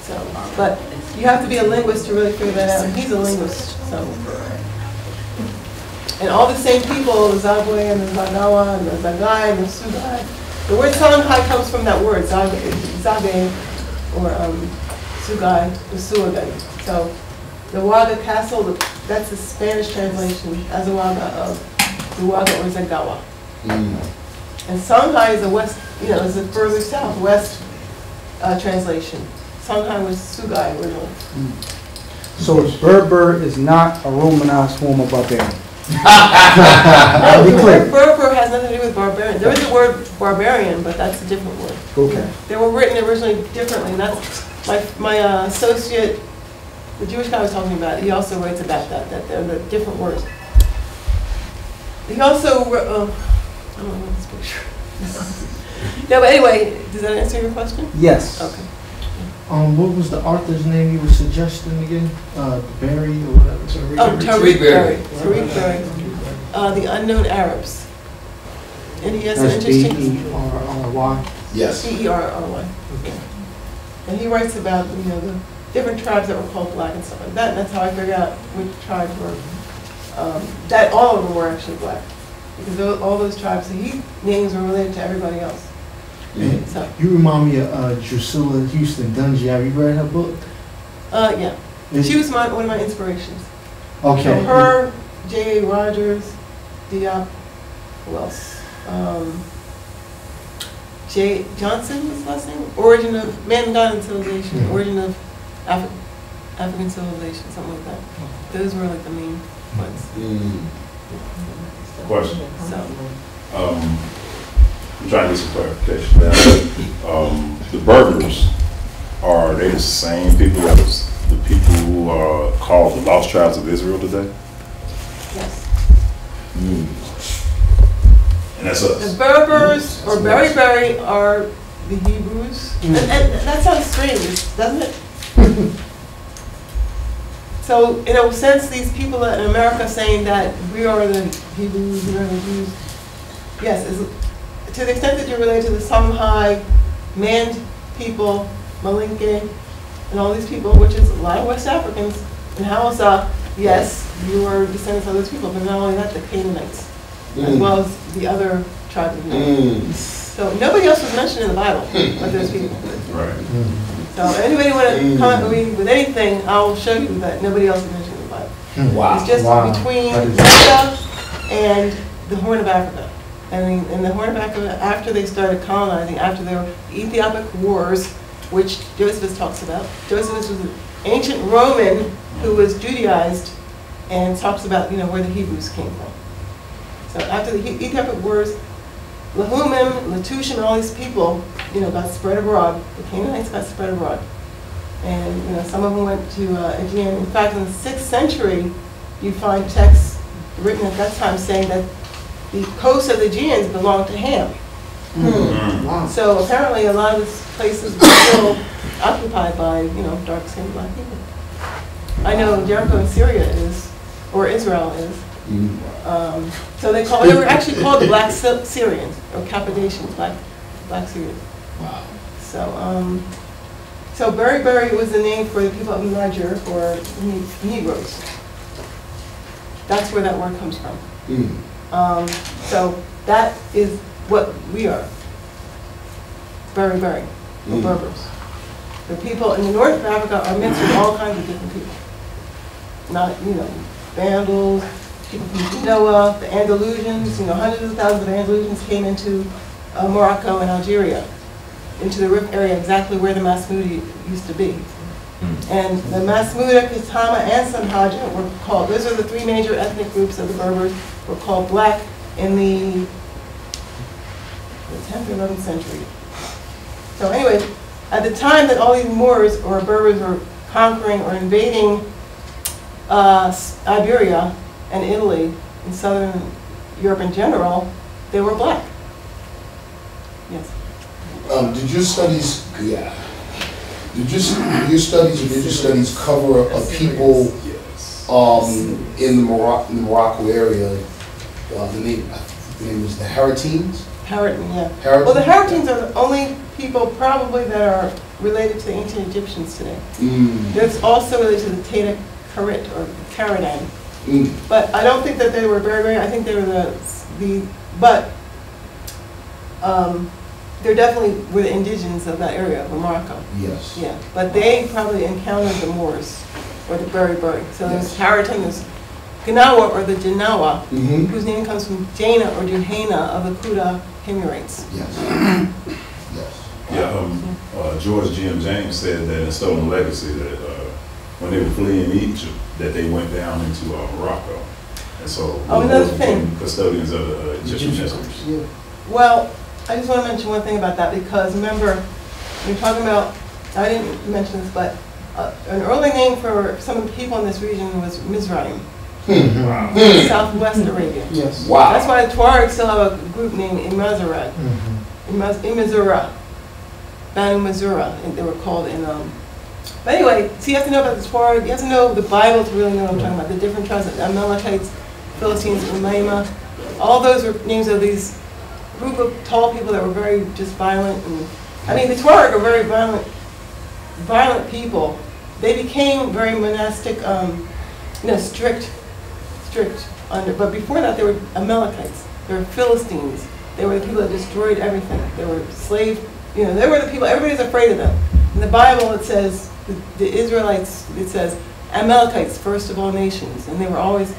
So, but you have to be a linguist to really figure that out. And he's a linguist, so. And all the same people, the Zagwe and the Zagawa and the Zagai and the Sugai. The word Songhai comes from that word, Zage or Sugai or Suagai. So the Waga Castle, that's the Spanish translation, Azawaga of Zuwaga or Zagawa. And Songhai is a west, is a further southwest translation. Songhai was Sugai originally. So Berber is not a Romanized form of barbarian. No, Be the clear. word Berber has nothing to do with barbarian. There is a word barbarian, but that's a different word. Okay. They were written originally differently. And that's my associate, the Jewish guy I was talking about. He also writes about that they're the different words. He also I don't know this picture. No, but anyway, does that answer your question? Yes. Okay. What was the author's name you were suggesting again? Berry or whatever? Oh, Tariq Berry. Tariq Berry. The Unknown Arabs. And he has an That's interesting... B-E-R-R-Y? Yes. B-E-R-R-Y. Okay. And he writes about, the different tribes that were called black and stuff like that. And that's how I figured out which tribes were, that all of them were actually black. Because all those tribes that he names were related to everybody else. So, You remind me of Drusilla Houston Dungy. Have you read her book? yeah. She was one of my inspirations. Okay. So her, J.A. Rogers, Diop, who else? J. Johnson, his last name? Origin of Man, God, and Civilization. Origin of African Civilization, something like that. Those were like the main ones. Question. So, I'm trying to get some clarification. Now, the Berbers, are they the same people as the people who are called the Lost Tribes of Israel today? yes. And that's us. The Berbers, or Berry, are the Hebrews. And that sounds strange, doesn't it? So, in a sense, these people in America saying that we are the Hebrews, we are the Jews, yes, to the extent that you're related to the Songhai, Mand people, Malinke, and all these people, which is a lot of West Africans, and Hausa, yes, you are descendants of those people, but not only that, the Canaanites, as well as the other tribes of Israel. So nobody else was mentioned in the Bible but those people. Right. So anybody want to come at me with anything, I'll show you that nobody else is mentioned in the Bible. Wow. It's just between Mecca and the Horn of Africa. And in the Horn of Africa, after they started colonizing, after the Ethiopic Wars, which Josephus talks about. Josephus was an ancient Roman who was Judaized and talks about, where the Hebrews came from. So after the Ethiopic Wars, Lahumim, Latushim, and all these people, got spread abroad. The Canaanites got spread abroad. And, some of them went to Aegean. In fact, in the 6th century, you find texts written at that time saying that the coast of the Aegeans belonged to Ham. Wow. So apparently a lot of these places were still occupied by, dark-skinned black people. I know Jericho in Syria is, or Israel is. So they were actually called the Black Syrians, or Cappadocians, Black Syrians. Wow. So Berry was the name for the people of Niger, or Negroes. That's where that word comes from. So that is what we are. Berry, or Berbers. The people in the north of Africa are mixed with all kinds of different people. Not, Vandals, people from Genoa, the Andalusians, hundreds of thousands of Andalusians came into Morocco and Algeria, into the Rif area, exactly where the Masmudi used to be. And the Masmuda, Kitama, and Sanhaja were called, those are the three major ethnic groups of the Berbers, were called black in the 10th or 11th century. So anyway, at the time that all these Moors or Berbers were conquering or invading Iberia and Italy and southern Europe in general, they were black. Yes. Did your studies, did your studies cover a people in the Morocco area? The name was the Haratines? Haratin, yeah. Haratines? Well, the Haratines are the only people probably that are related to the ancient Egyptians today. There's also related to the Tata Karit or Karadan. But I don't think that they were Berber. I think they were but they're definitely were the indigenous of that area of Morocco. Yes. Yeah, but they probably encountered the Moors or the Berber. So there's Haritan, there's Gnawa or the Janawa, whose name comes from Jaina or Juhayna of the Kuta Himyarites. Yes. Yes. Yeah, George G.M. James said that in Stolen Legacy that when they were fleeing Egypt, that they went down into Morocco. And so another thing. Custodians of the Egyptian mysteries. Yeah. Well, I just want to mention one thing about that, because remember, you're talking about, I didn't mention this, but an early name for some of the people in this region was Mizraim. Southwest Arabia. Yes. Wow. That's why the Tuareg still have a group named Imazara. Imazura. Banu Mazura, they were called in. But anyway, so you have to know about the Tuareg, you have to know the Bible to really know what I'm talking about. The different tribes, Amalekites, Philistines, Umayma. All those were names of these group of tall people that were very just violent. And I mean, the Tuareg are very violent people. They became very monastic, strict under. But before that, they were Amalekites. They were Philistines. They were the people that destroyed everything. They were slave. They were the people. Everybody's afraid of them. In the Bible, it says the Israelites. It says Amalekites, first of all nations, and they were always,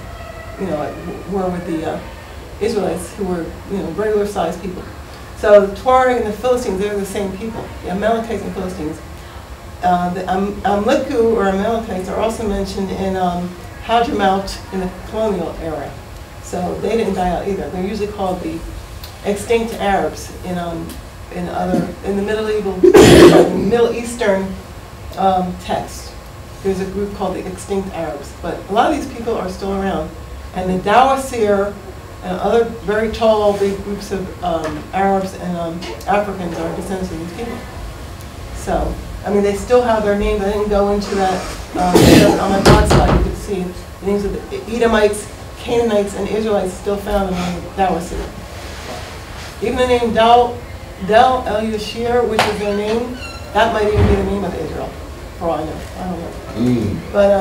at war with the Israelites, who were, regular-sized people. So the Tuareg and the Philistines, they're the same people. The Amalekites and Philistines. The Amliku or Amalekites are also mentioned in Hadramaut in the colonial era. So they didn't die out either. They're usually called the extinct Arabs in the Middle Eastern texts. There's a group called the extinct Arabs, but a lot of these people are still around. And the Dawasir and other very tall, big groups of Arabs and Africans are descendants of these people. So, I mean, they still have their names. I didn't go into that. On my blog slide, you could see the names of the Edomites, Canaanites, and Israelites still found among the Dawasir. Even the name Del El-Yashir, which is their name, that might even be the name of Israel, for all I know. I don't know. But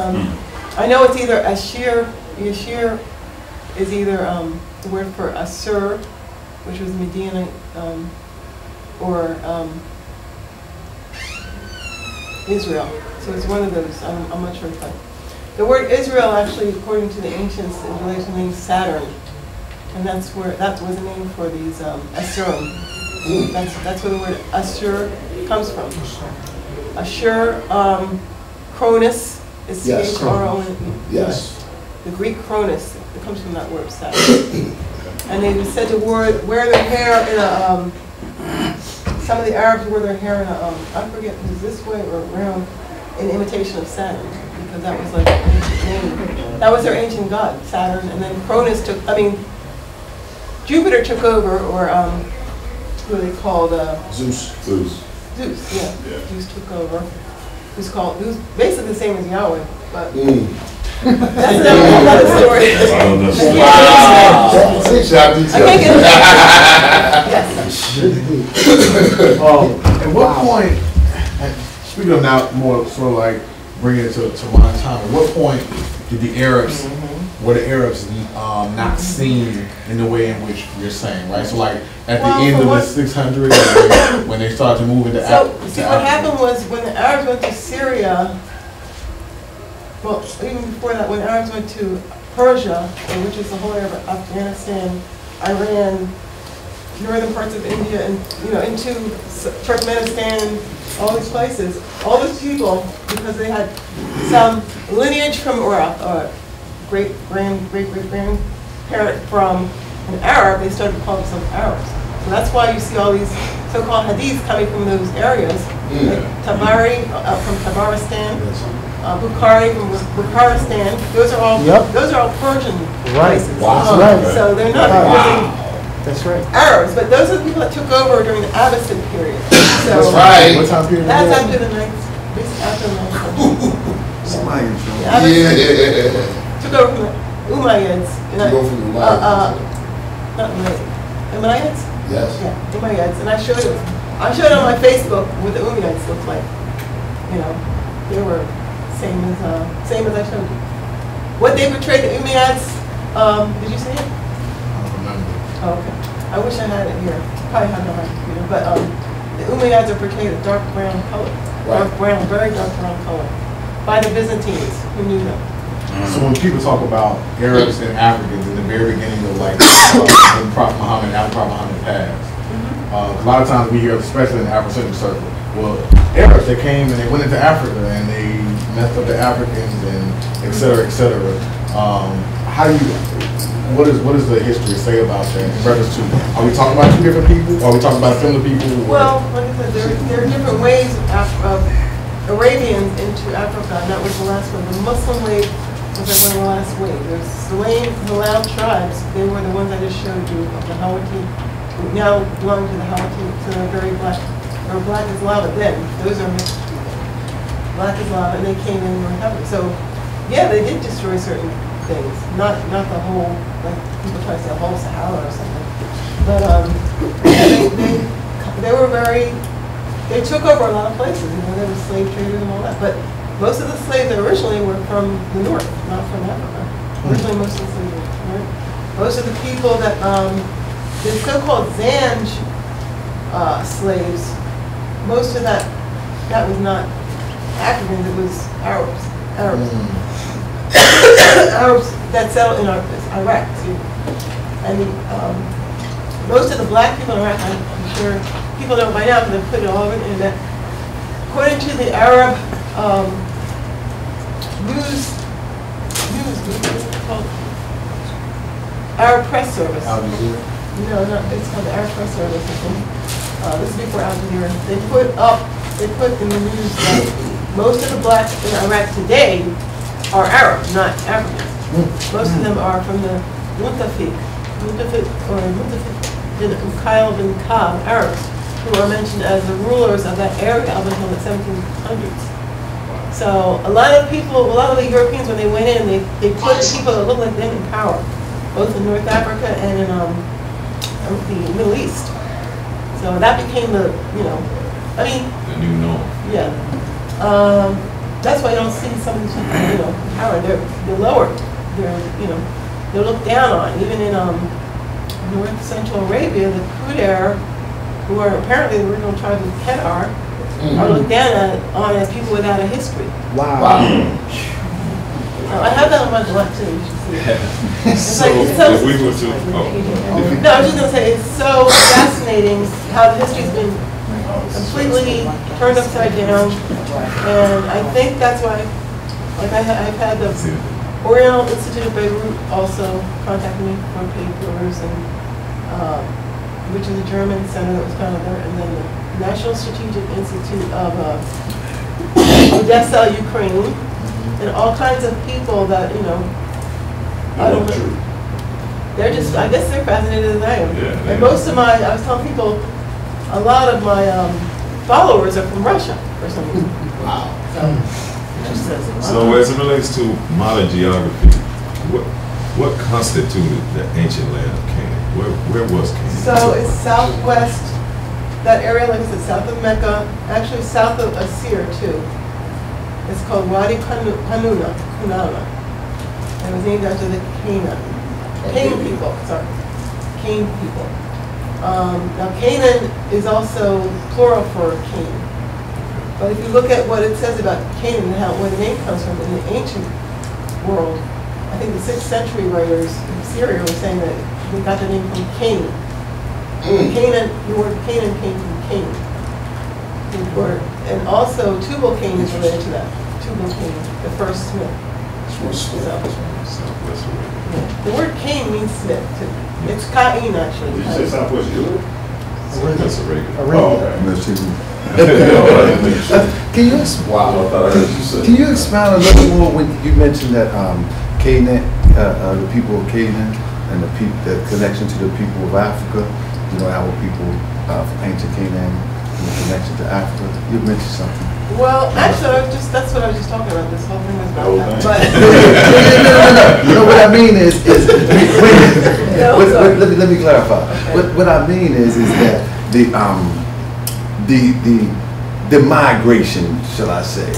I know it's either Ashir, Yashir is either the word for Assur, which was Medianite, or Israel. So it's one of those. I'm not sure. But the word Israel, actually, according to the ancients, is related to the name Saturn, and that was the name for these Assurim. That's where the word Assur comes from. Assur, Cronus is C-H-R-O-N. Yes. The Greek Cronus, it comes from that word, Saturn. And they were said to wear their hair in a, some of the Arabs wear their hair in a, I forget if it was this way or around, in imitation of Saturn, because that was like their ancient name. That was their ancient god, Saturn, and then Cronus Jupiter took over, or what they called Zeus, yeah. Zeus took over. It was basically the same as Yahweh, but that's another story. Wow. At what point, speaking of now more sort of like bringing it to modern time, at what point did the Arabs, were the Arabs not seen in the way in which you're saying, right? So like at the end of the 600s, when they started to move into Africa. See, what happened was when the Arabs went to Syria, well, even before that, when Arabs went to Persia, which is the whole area of Afghanistan, Iran, northern parts of India, and into Turkmenistan, all these places, all those people, because they had some lineage from or great-great-grandparent from an Arab, they started to call themselves Arabs. So that's why you see all these so-called hadiths coming from those areas, like Tabari from Tabaristan, Bukhari from Bukharistan. Those are all Persian places. Wow. Right. So they're not really That's right. Arabs, but those are the people that took over during the Abbasid period. So That's right. What time period? that's after the 9th. Took over from the Umayyads. Took over from the Umayyads. Not Umayyads? Yes. Yeah, Umayyads. And I showed it on my Facebook what the Umayyads looked like. They were same as I showed you. what they portrayed, the Umayyads, did you see it? I don't remember. Oh, okay. I wish I had it here. Probably have it on my computer. But the Umayyads are portrayed a dark brown color. Dark brown, very dark brown color. By the Byzantines, who knew them. So when people talk about Arabs and Africans in the very beginning of like when Prophet Muhammad, after Prophet Muhammad passed, a lot of times we hear, especially in the Afrocentric circle, well, Arabs, they came and they went into Africa and they messed up the Africans and et cetera, et cetera. How do you, what does the history say about that in reference to, are we talking about two different people? Are we talking about similar people? Well, like I said, there are different ways of Arabians into Africa, and that was the last one. The Muslim wave was like one of the last waves. There's the Halal tribes, they were the ones I just showed you, of the Halybe, who now belong to the Halybe, to the very black, or black as lava then. Those are mixed people. Black as lava, and they came in North Africa. So, yeah, they did destroy certain things. Not the whole, like people try to say, the whole Sahara or something. But they were very, they took over a lot of places. You know, there were slave traders and all that. But most of the slaves originally were from the north, not from Africa. Originally, most of the slaves were from north. Most of the people that, the so-called Zanj slaves, most of that was not Africans, it was Arabs. Arabs that settled in Iraq, too. And most of the black people in Iraq, I'm sure people know by now because they've put it all over the internet. According to the Arab news, what's it called? Arab Press Service. Al Jazeera? No, it's called the Arab Press Service. This is before Al Jazeera. They put in the news that most of the blacks in Iraq today are Arab, not Africans. Most of them are from the Mutafiq bin Uqayl bin Ka'b Arabs, who are mentioned as the rulers of that area up until the 1700s. So a lot of the Europeans, when they went in, they put people that look like them in power, both in North Africa and in the Middle East. So that became the new norm. Yeah. That's why you don't see some of these people, power. They're lower. They're looked down on. Even in North Central Arabia, the Qudar, who are apparently the original tribe of Kedar, are looked down on as people without a history. Wow. I have that on my blog too. You should see it. If we were to, No, I was just going to say, it's so fascinating how the history's been completely turned upside down. And I think that's why, like I've had the Oriental Institute of Beirut also contact me for papers, and which is a German center that was founded there, and then the National Strategic Institute of Odessa, Ukraine, and all kinds of people that, I don't know. They're just, I guess they're fascinated as I am. Yeah, And most of I was telling people, a lot of my followers are from Russia for some reason. Wow. So as it relates to modern geography, what constituted the ancient land of Canaan? Where was Canaan? So it's southwest, that area, like I said, south of Mecca, actually south of Asir too. It's called Wadi Kunana. And it was named after the Canaan people, sorry. Cain people. Now Canaan is also plural for Cain. But if you look at what it says about Canaan and where the name comes from in the ancient world, I think the 6th century writers in Syria were saying that they got the name from Cain. Canaan, the word Canaan came from Cain. And also Tubal Cain is related to that. Tubal Cain, the first smith. The word Cain means smith too. It's Cain actually. Did you say Southwest Europe? That's Arabia. Oh, okay. Can you expound a little more when you mentioned that Canaan, the people of Canaan, and the connection to the people of Africa? Our people from ancient Canaan, and the connection to Africa. You mentioned something. Well, actually, that's what I was just talking about. This whole thing was about that. But No, what I mean is let me clarify. Okay. What I mean is that the migration, shall I say?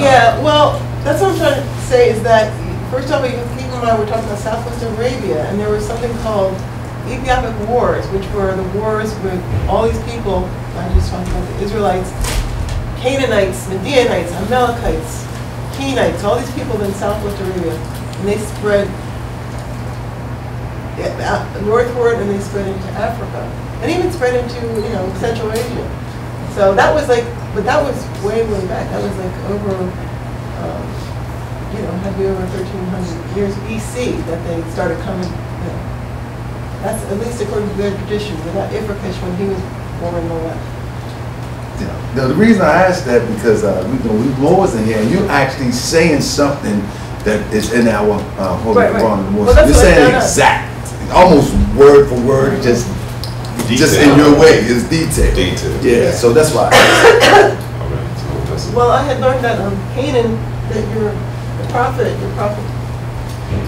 Yeah, well, that's what I'm trying to say is that first of all, you have to keep in mind we're talking about Southwest Arabia, and there was something called Ethiopic Wars, which were the wars with all these people. I just talked about the Israelites, Canaanites, Midianites, Amalekites, Kenites, all these people in Southwest Arabia, and they spread northward, and they spread into Africa, and even spread into Central Asia. So that was like, but that was way back. That was like over, had to be over 1,300 years BC that they started coming. That's at least according to their tradition. Without Iforas when he was born and all that. Now, the reason I asked that because we Lord's in here, and you're actually saying something that is in our Holy Quran. You're saying exact, almost word for word, just in your way. It's detailed. Yeah, so that's why. Well, I had learned that Canaan, that your prophet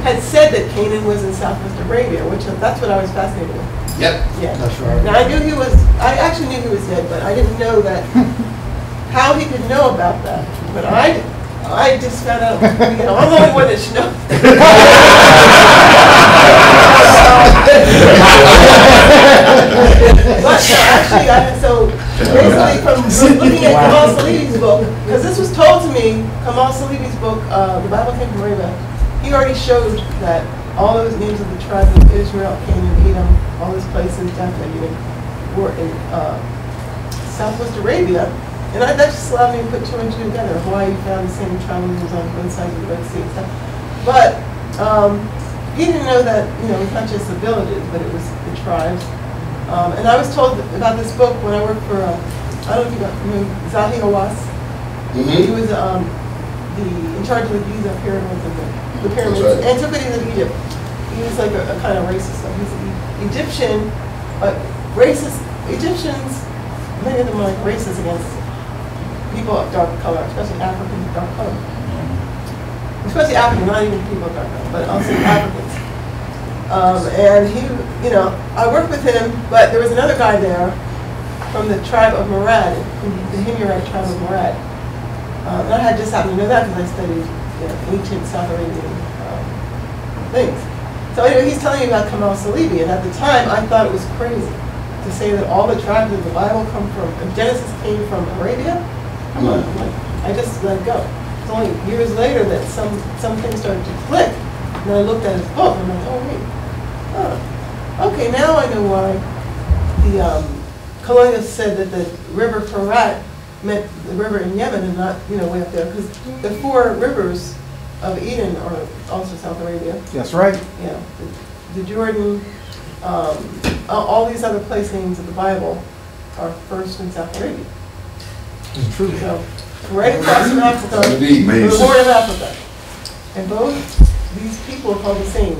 had said that Canaan was in Southwest Arabia, which that's what I was fascinated with. Yep. Yeah. That's right. Now I actually knew he was dead, but I didn't know that how he could know about that. But I just found out, I'm the only one that should know. But actually, so basically from looking at Kamal Salibi's book, because this was told to me, Kamal Salibi's book, The Bible Came from Arabia, he already showed that all those names of the tribes of Israel, Canaan, Edom, all those places definitely were in Southwest Arabia. And that just allowed me to put 2 and 2 together. Why you found the same tribal names on both sides of the Red Sea and stuff. But he didn't know that, it's not just the villages, but it was the tribes. And I was told about this book when I worked for, I don't know if you know Zahi Hawass. He was in charge of the Giza pyramids and the pyramids, antiquities of Egypt. He was like a kind of racist. So he's Egyptian, but racist. Egyptians, many of them are like racist against people of dark color, especially Africans of dark color. Especially Africans, not even people of dark color, but also Africans. And he, I worked with him, but there was another guy there from the tribe of Murad, the Himyarite tribe of Murad. And I had just happened to know that because I studied ancient South Arabian things. So anyway, he's telling me about Kamal Salibi, and at the time I thought it was crazy to say that all the tribes of the Bible come from, if Genesis came from Arabia, come on, I just let it go. It's only years later that some things started to click, and I looked at his book, and I'm like, oh wait, okay, now I know why the colonialists said that the river Farad meant the river in Yemen and not, way up there, because the 4 rivers of Eden are also South Arabia. That's right. Yeah, the Jordan, all these other place names of the Bible are first in South Arabia. It's true. So, right across from Africa, the Horn of Africa. And both these people are called the same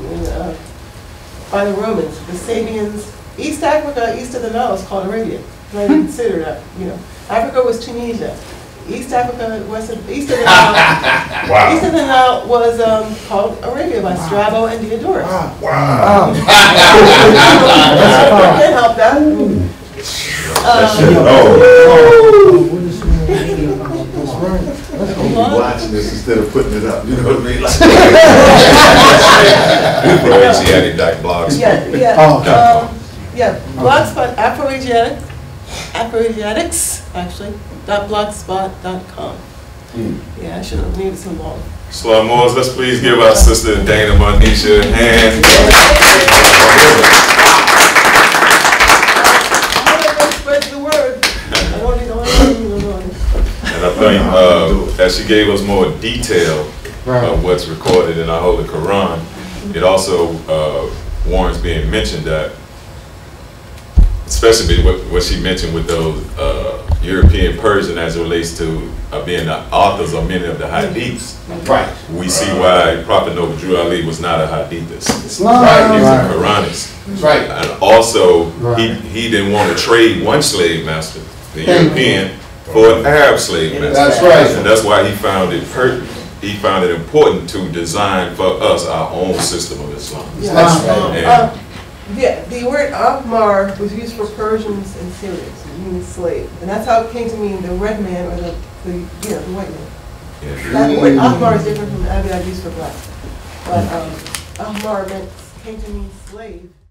by the Romans. The Sabians, East Africa, east of the Nile is called Arabia. Not even considered that, Africa was Tunisia. East Africa, east of the Nile. Wow. East of the Nile was called Arabia by Strabo and Diodorus. Wow. I can't help that. Be watching this instead of putting it up, you know what I mean? Afroasiatic blogs. Blogspot, Afroasiatics, actually, .blogspot.com. Yeah, I should have made it so long. Slumos, let's please give our sister Dana Marniche a hand. Spread the word. I don't need to. And I think as she gave us more detail of what's recorded in our Holy Quran, it also warrants being mentioned that, especially what she mentioned with those European Persian as it relates to being the authors of many of the hadiths. Right. We see why Prophet Noble Drew Ali was not a hadithist. Right. He was a Quranist. Right. And also, he didn't want to trade one slave master, the European, for an Arab slave master. That's right. And that's why he found it important to design for us our own system of Islam. Yeah. That's right. The word Ahmar was used for Persians and Syrians, meaning slave. And that's how it came to mean the red man or the white man. Yeah. That word Ahmar is different from the Abiyad used for black. but Ahmar came to mean slave.